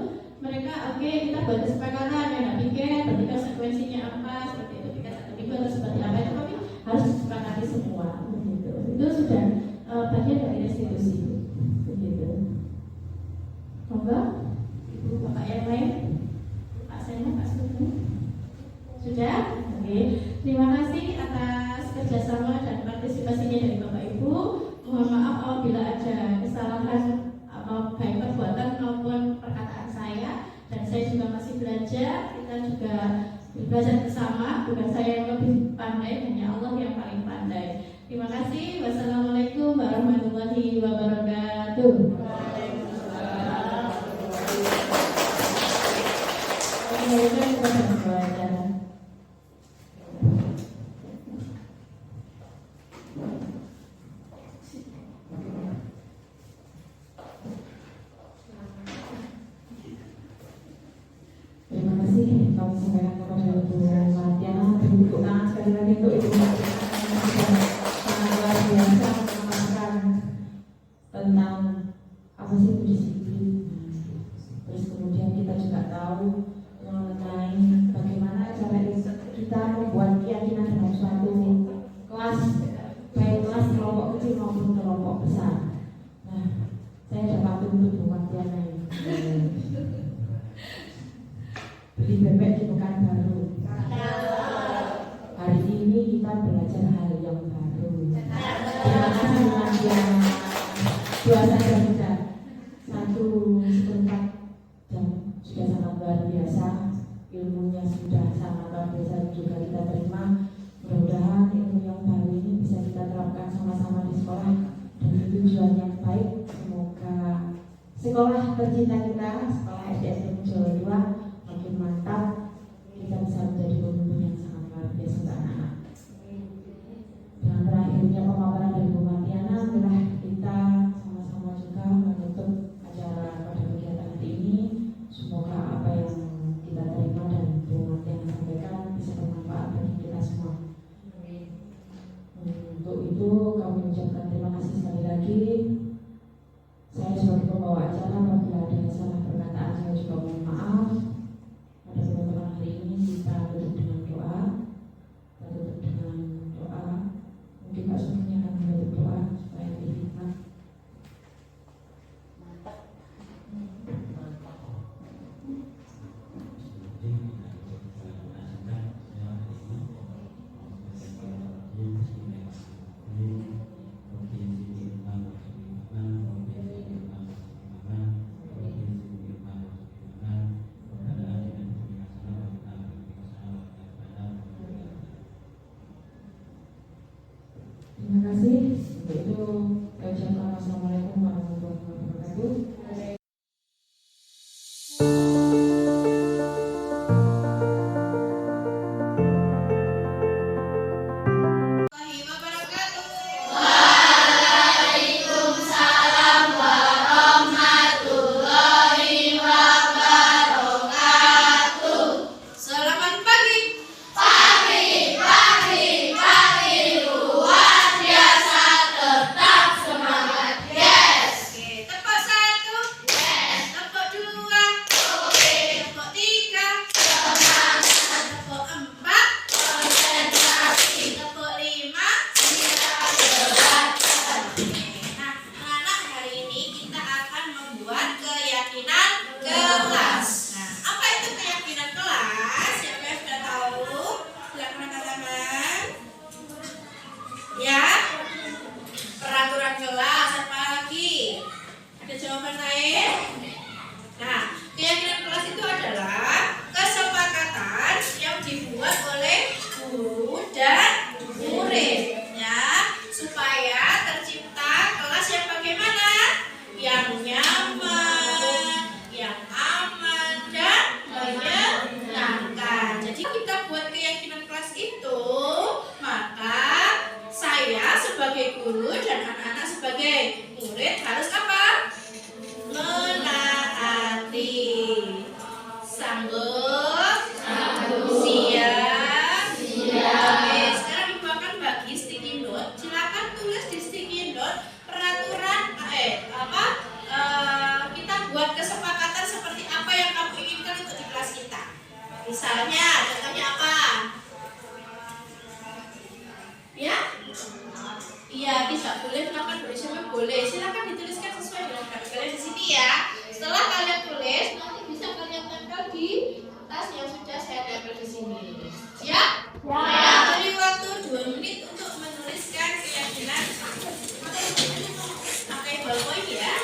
Mereka oke, kita buat kesepakatan yang nggak piket, berarti konsekuensinya apa, seperti itu piket atau minggu atau seperti apa itu, tapi harus disepakati semua begitu. Itu sudah bagian dari restitusi begitu. Monggo, Ibu Bapak yang lain, Pak Sena, Pak Sugeng, sudah? Oke, terima kasih atas kerjasama dan partisipasinya dari Bapak Ibu. Mohon maaf apabila ada kesalahan baik perbuatan maupun perkataan saya, dan saya juga masih belajar. Kita juga belajar bersama, bukan saya yang lebih pandai, hanya Allah yang paling pandai. Terima kasih. Wassalamualaikum warahmatullahi wabarakatuh. Terima kasih kami sampaikan kepada Ibu Martiana. Tepuk tangan sekali lagi untuk Ibu Martiana yang sudah sangat luar biasa mengamalkan tentang apa sih itu disiplin. Terus kemudian kita juga tahu mengenai bagaimana cara kita membuat keyakinan dalam suatu kelas, baik kelas kelompok kecil maupun kelompok besar. Nah, saya dapat untuk Bu Martiana ini. Beli bebek di Pekanbaru. Hari ini kita belajar hal yang baru. Terima kasih Bu Martiana. Dua saja sudah 1/4 jam sudah sangat luar biasa. Ilmunya sudah sangat luar biasa juga kita terima. Mudah-mudahan ilmu yang baru ini bisa kita terapkan sama-sama di sekolah dengan tujuan yang baik. Semoga sekolah tercinta kita, sekolah SDN Jawa 2 makin mantap, kita bisa menjadi pemimpin yang sangat luar biasa untuk anak-anak. Dengan berakhirnya pemaparan dari Bu Martiana, adalah kita sama-sama juga menutup acara pada kegiatan hari ini. Semoga apa yang kita terima dan Bu Martiana sampaikan bisa bermanfaat bagi kita semua. Terima kasih. Untuk itu saya ucapkan wassalamualaikum warahmatullahi wabarakatuh. Selamat pagi. Oke, tepuk 1. Tepuk 2. Tepuk 3. Tepuk 4. Tepuk 5. Nah, anak hari ini kita akan membuat keyakinan kelas. Nah, apa itu keyakinan kelas? Siapa yang sudah tahu? Silakan teman-teman. Ya, peraturan kelas, apa lagi? Ada jawaban lain? Nah, keyakinan kelas itu adalah kesepakatan yang dibuat oleh guru dan murid, ya, supaya tercipta kelas yang bagaimana? Yang nyaman, yang aman dan menyenangkan. Jadi kita buat keyakinan kelas itu, maka saya sebagai guru dan anak-anak sebagai murid harus apa? Menaati. Sanggup? Siap? Oke, sekarang ibu akan bagi sticky note. Silakan tulis di sticky note peraturan kita buat kesepakatan seperti apa yang kamu inginkan untuk di kelas kita. Misalnya, contohnya apa? Ya? Iya, tidak boleh melakukan bersama boleh. Silakan dituliskan sesuai dengan kalian di sini ya. Setelah kalian tulis, nanti bisa kalian tempel di tas yang sudah saya tempel di sini. Ya? Ya. Beri waktu 2 menit untuk menuliskan keyakinan. Pakai ballpoint ya.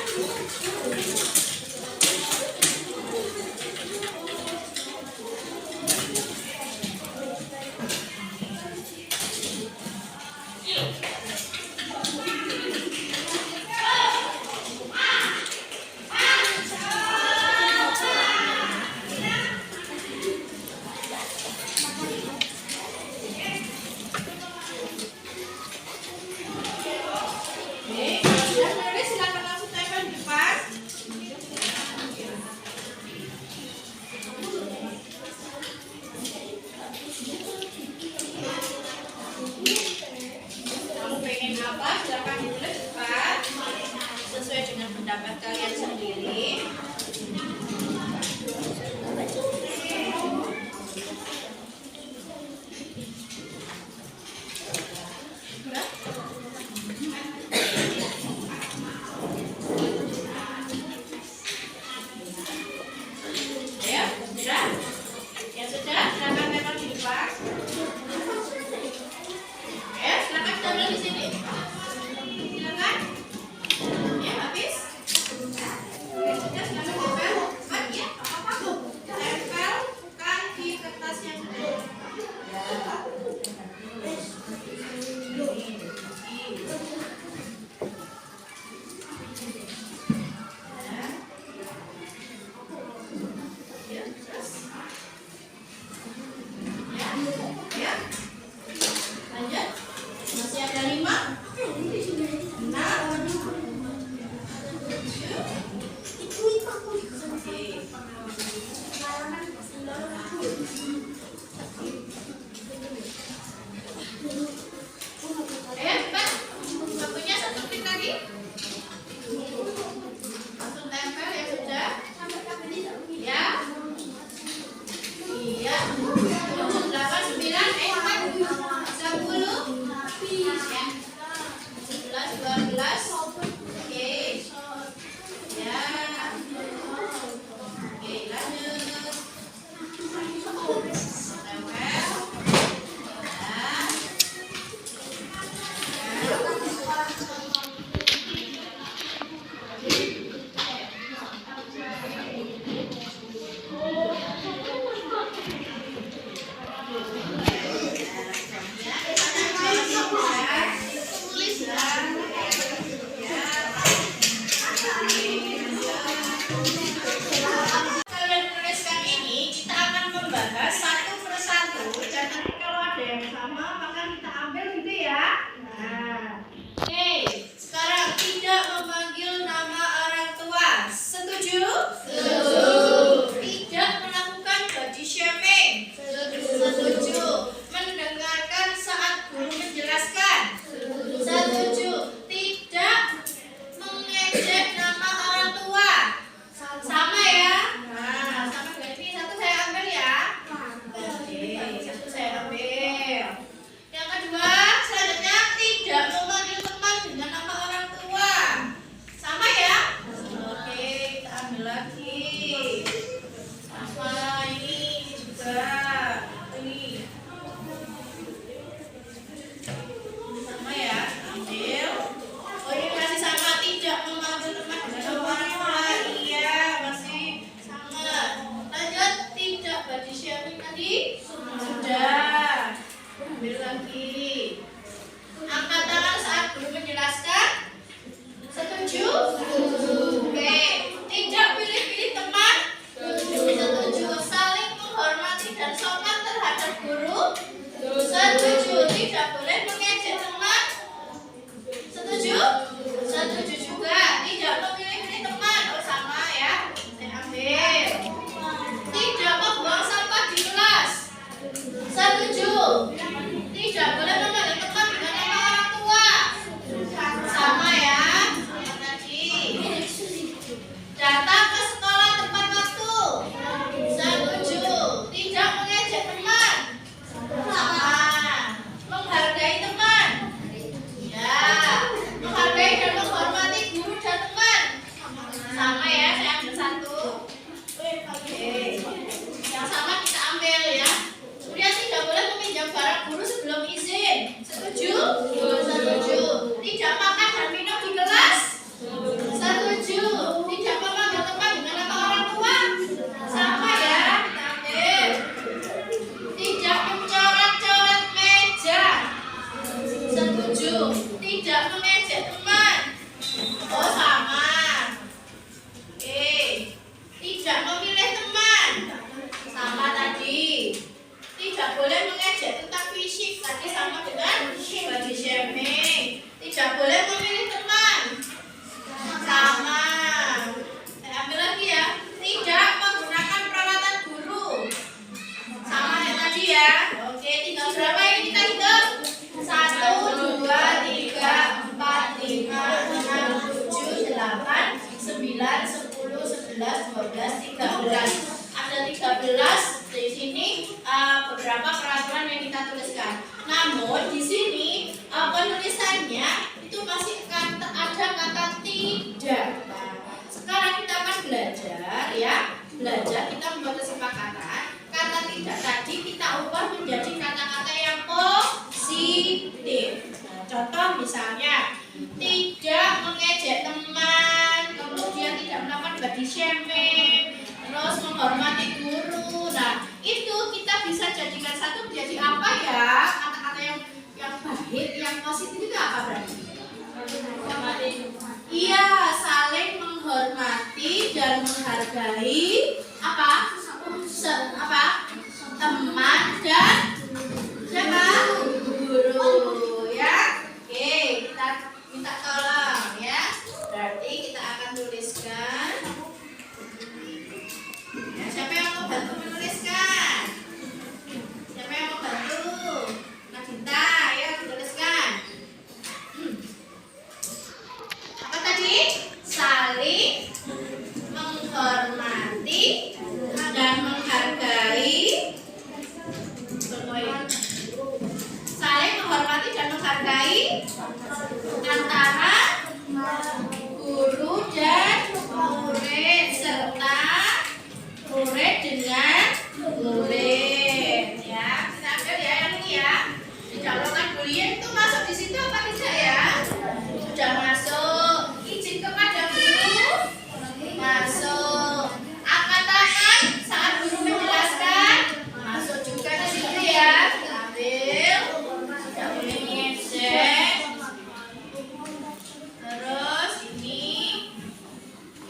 Setuju. Tidak boleh memanggil teman dengan nama orang tua. Sama ya. Tadi. Datang ke sekolah tepat waktu. Setuju. Tidak mengejek teman. Sama. Menghargai teman. Ya. Menghargai dan menghormati guru dan teman. Sama ya. Saya ambil satu. Oke. Yang sama kita ambil ya. Kemudian tidak boleh meminjam barang guru sebelum izin. Setuju? Setuju. Tidak makan dan minum di kelas. Setuju. Tidak memanggil teman dengan nama orang tua. Sama ya. Kita ambil. Tidak mencoret-coret meja. Setuju. Tidak mengejek teman. Oh sama. Oke. Tidak memilih teman. Sama tadi. Tidak boleh mengejek tentang fisik. Tadi sama dengan body shaming. Tidak boleh memilih teman. Sama. Saya ambil lagi ya. Tidak menggunakan peralatan guru. Sama yang tadi ya. Oke, tinggal berapa yang kita hitung? 1, 2, 3, 4, 5, 6, 7, 8, 9, 10, 11, 12, 13. Ada 13 di sini beberapa peraturan yang kita tuliskan. Namun di sini penulisannya itu masih ada kata tidak. Nah, sekarang kita akan belajar ya. Belajar kita membuat kesepakatan. Kata tidak tadi kita ubah menjadi kata-kata yang positif. Nah, contoh misalnya tidak mengejek teman, kemudian tidak melakukan body shaming, terus menghormati guru. Nah, itu kita bisa jadikan satu menjadi apa ya? Kata-kata yang baik, yang positif itu apa berarti? Iya, saling menghormati dan menghargai apa? Teman dan siapa? Guru ya. Oke, kita minta tolong ya. Berarti kita akan tuliskan. Ya, siapa yang mau bantu menuliskan? Siapa yang mau bantu? Nagita, ya tuliskan. Apa tadi? Saling menghormati dan menghargai. Saling menghormati dan menghargai antara guru dan murid serta murid dengan murid ya. Kita ambil ya yang ini ya. Didahulukan bullying itu masuk di situ apa tidak ya? Sudah masuk. Izin kepada guru masuk. Angkat tangan saat guru menjelaskan masuk juga di situ ya. Kita ambil. Tidak boleh mengejek. Terus ini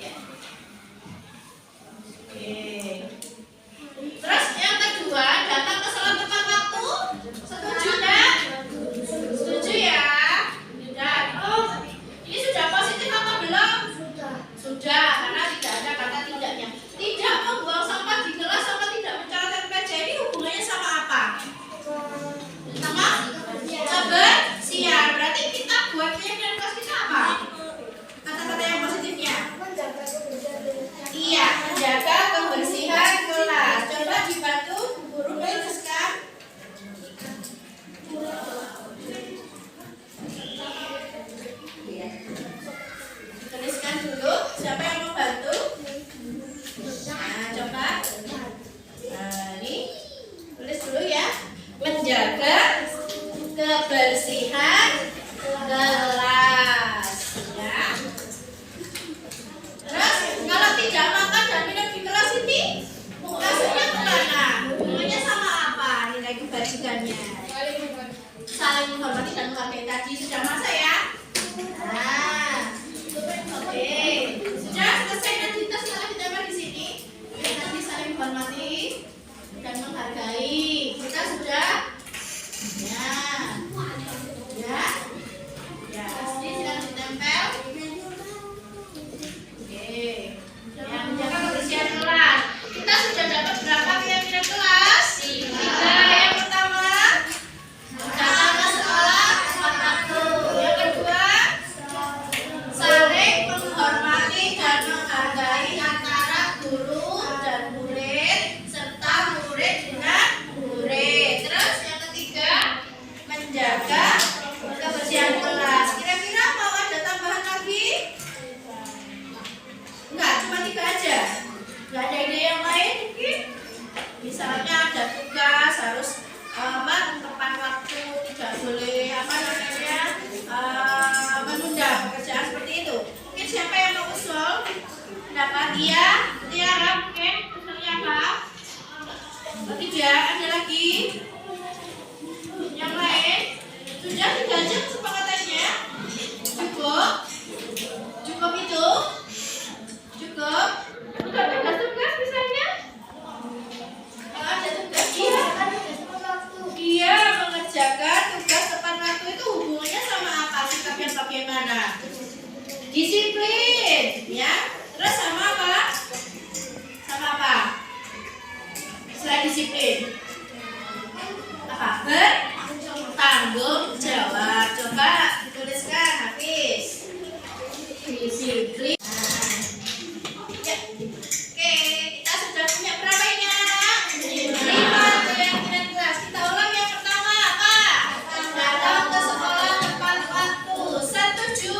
ya. Oke. Terus yang kedua, datang ke sholat tepat waktu. Setuju enggak? Setuju ya? Tidak. Oh, ini sudah positif atau belum? Sudah, karena tidak ada kata tidaknya. Tidak membuang sampah di kelas sama tidak mencatat meja ini hubungannya sama apa? Sama? Kebersihan. Berarti kita buat keyakinan kelas kita apa? Kata-kata yang positifnya. Iya, menjaga kebersihan kelas. Coba dibantu guru menuliskan. Tuliskan dulu. Siapa yang mau bantu? Nah, coba. Nah, ini tulis dulu ya. Menjaga kebersihan kelas. Ya. Terus kalau tidak makan dan minum di kelas ini, masuknya kemana? Hubungannya sama apa nilai kebajikannya? Saling menghormati dan menghargai tadi sudah masuk ya? Nah, oke, sudah selesai dan kita setelah ditambah di sini. Nanti saling menghormati dan menghargai. Kita sudah, ya, ya, ya. Ini sedang ditempel. Oke, yang menjaga kebersihan kelas. Kita sudah dapat berapa kira-kira kelas? 3. Yang pertama Tidak, ada lagi? Yang lain? Sudah 3 jam kesepakatannya? Cukup? Cukup itu? Cukup? Udah bebas tugas misalnya? Kalau ada tugas, iya mengerjakan tugas tepat waktu itu hubungannya sama apa? Sikap yang bagaimana? Disiplin, ya. Terus sama apa? Sama apa? Selain disiplin, apa? Bertanggung jawab. Coba dituliskan, Hafiz. Disiplin. Ya. Oke, kita sudah punya berapa ini anak? 5 keyakinan kelas. Kita ulang yang pertama apa? Datang ke sekolah tepat waktu. Setuju?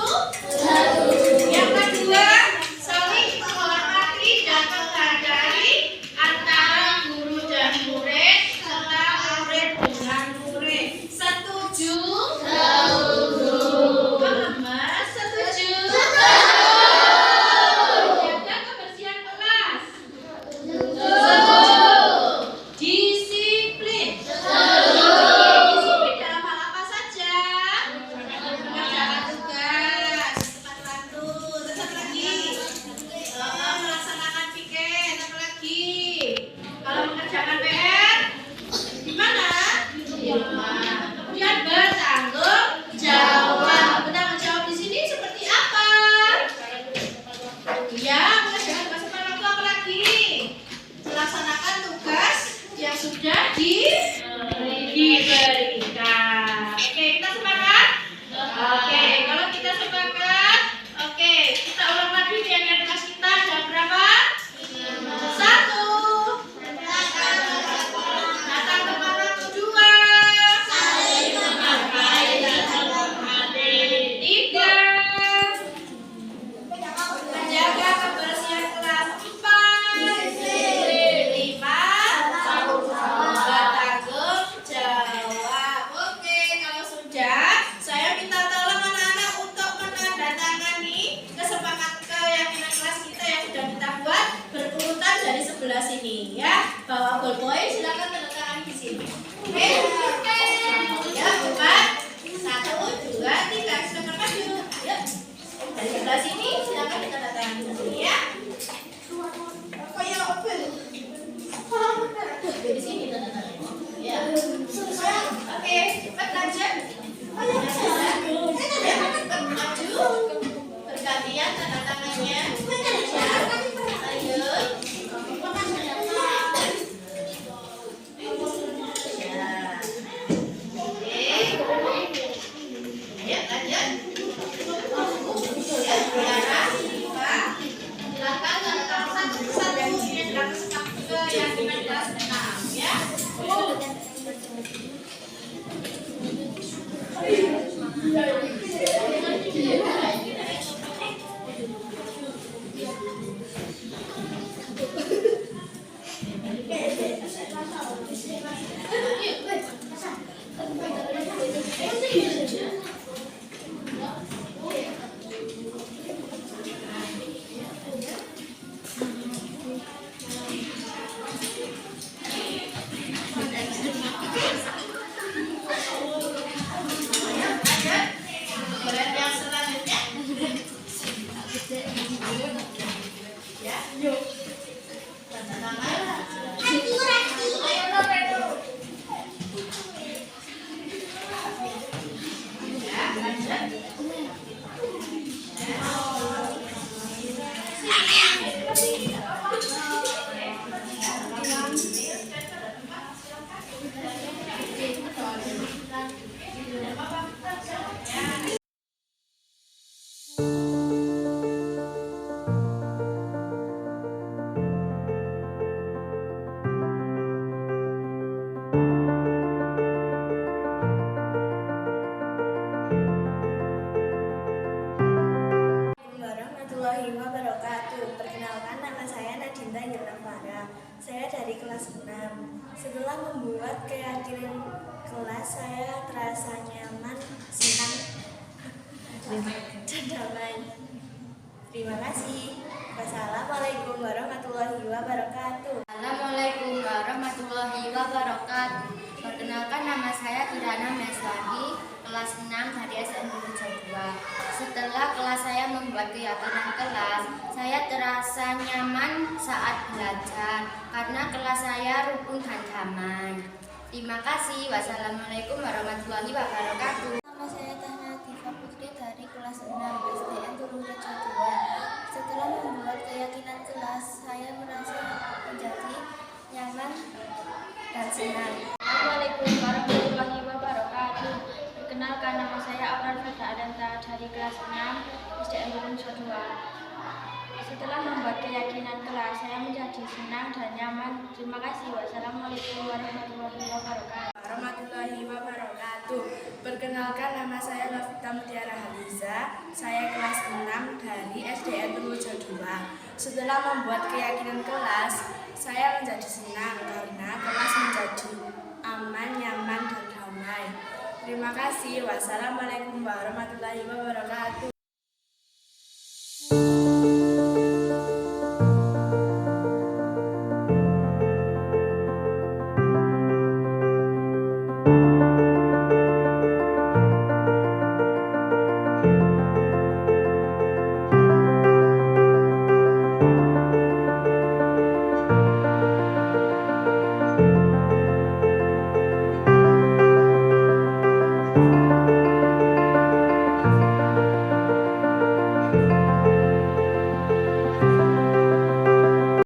Yang kedua, saling menghormati dan menghargai antara guru dan murid serta murid dengan murid. Setuju? Mas, setuju? Jaga kebersihan kelas. Setuju. Disiplin. Disiplin dalam hal apa saja? Mengerjakan tugas tepat waktu. Terus apa lagi? Melaksanakan piket. Apa lagi? Kalau mengerjakan PR, gimana? Kemudian bertanggung jawab. Bertanggung jawab di sini seperti apa? Ya, mengerjakan tugas tepat waktu. Apa lagi? Melaksanakan tugas yang sudah diberikan. Oke, kita sepakat? Oke, kalau kita sepakat, oke, kita ulang lagi keyakinan kelas kita ada berapa? 1. Datang tepat waktu. 2. Saling menghargai dan menghormati. 3. Menjaga kebersihan kelas. 4. 5. Bertanggung jawab. Oke, kalau sudah, saya minta tolong anak-anak untuk menandatangani kesepakatan keyakinan kelas kita yang sudah kita buat berurutan dari sebelah sini, ya. Bawa ballpoint, silakan tandatangani di sini. Oke. Ya, 4. 1, 2, 3. Silakan maju. Yuk. Dari sebelah sini, silakan ditandatangani di sini, ya. Di sini tandatangani. Ya. Oke, cepat lanjut. Maju. Bergantian tanda tangannya. Lanjut. Ya. Oke. Ayo lanjut. Ya, Tiara, Siva. Silakan tanda tangan satu-satu yang sudah kesepakatan keyakinan kelas 6, ya. Kemudian yang selanjutnya, ya, tanda tangan. Ya, lanjut. Warahmatullahi wabarakatuh. Perkenalkan, nama saya Nadinta Yunafara. Saya dari kelas 6. Setelah membuat keyakinan kelas, saya terasa nyaman, senang, dan damai. Terima kasih. Wassalamualaikum warahmatullahi wabarakatuh. Assalamualaikum warahmatullahi wabarakatuh. Perkenalkan, nama saya Kirana Meslani, kelas 6 dari SMK Negeri 2. Setelah kelas saya membuat keyakinan kelas, saya terasa nyaman saat belajar karena kelas saya rukun dan damai. Terima kasih. Wassalamualaikum warahmatullahi wabarakatuh. Nama saya Tahna Tifa Putri dari kelas 6 SDN Tulung Rejo 2. Setelah membuat keyakinan kelas, saya merasa menjadi nyaman dan senang. Assalamualaikum warahmatullahi wabarakatuh. Perkenalkan, nama saya Aurel Fata Adanta dari kelas 6 SDN Tulung Rejo 2. Setelah membuat keyakinan kelas, saya menjadi senang dan nyaman. Terima kasih. Wassalamualaikum warahmatullahi wabarakatuh. Warahmatullahi wabarakatuh. Perkenalkan, nama saya Lovita Mutiara Haliza. Saya kelas 6 dari SDN Tulungagung 2. Setelah membuat keyakinan kelas, saya menjadi senang karena kelas menjadi aman, nyaman, dan damai. Terima kasih. Wassalamualaikum warahmatullahi wabarakatuh.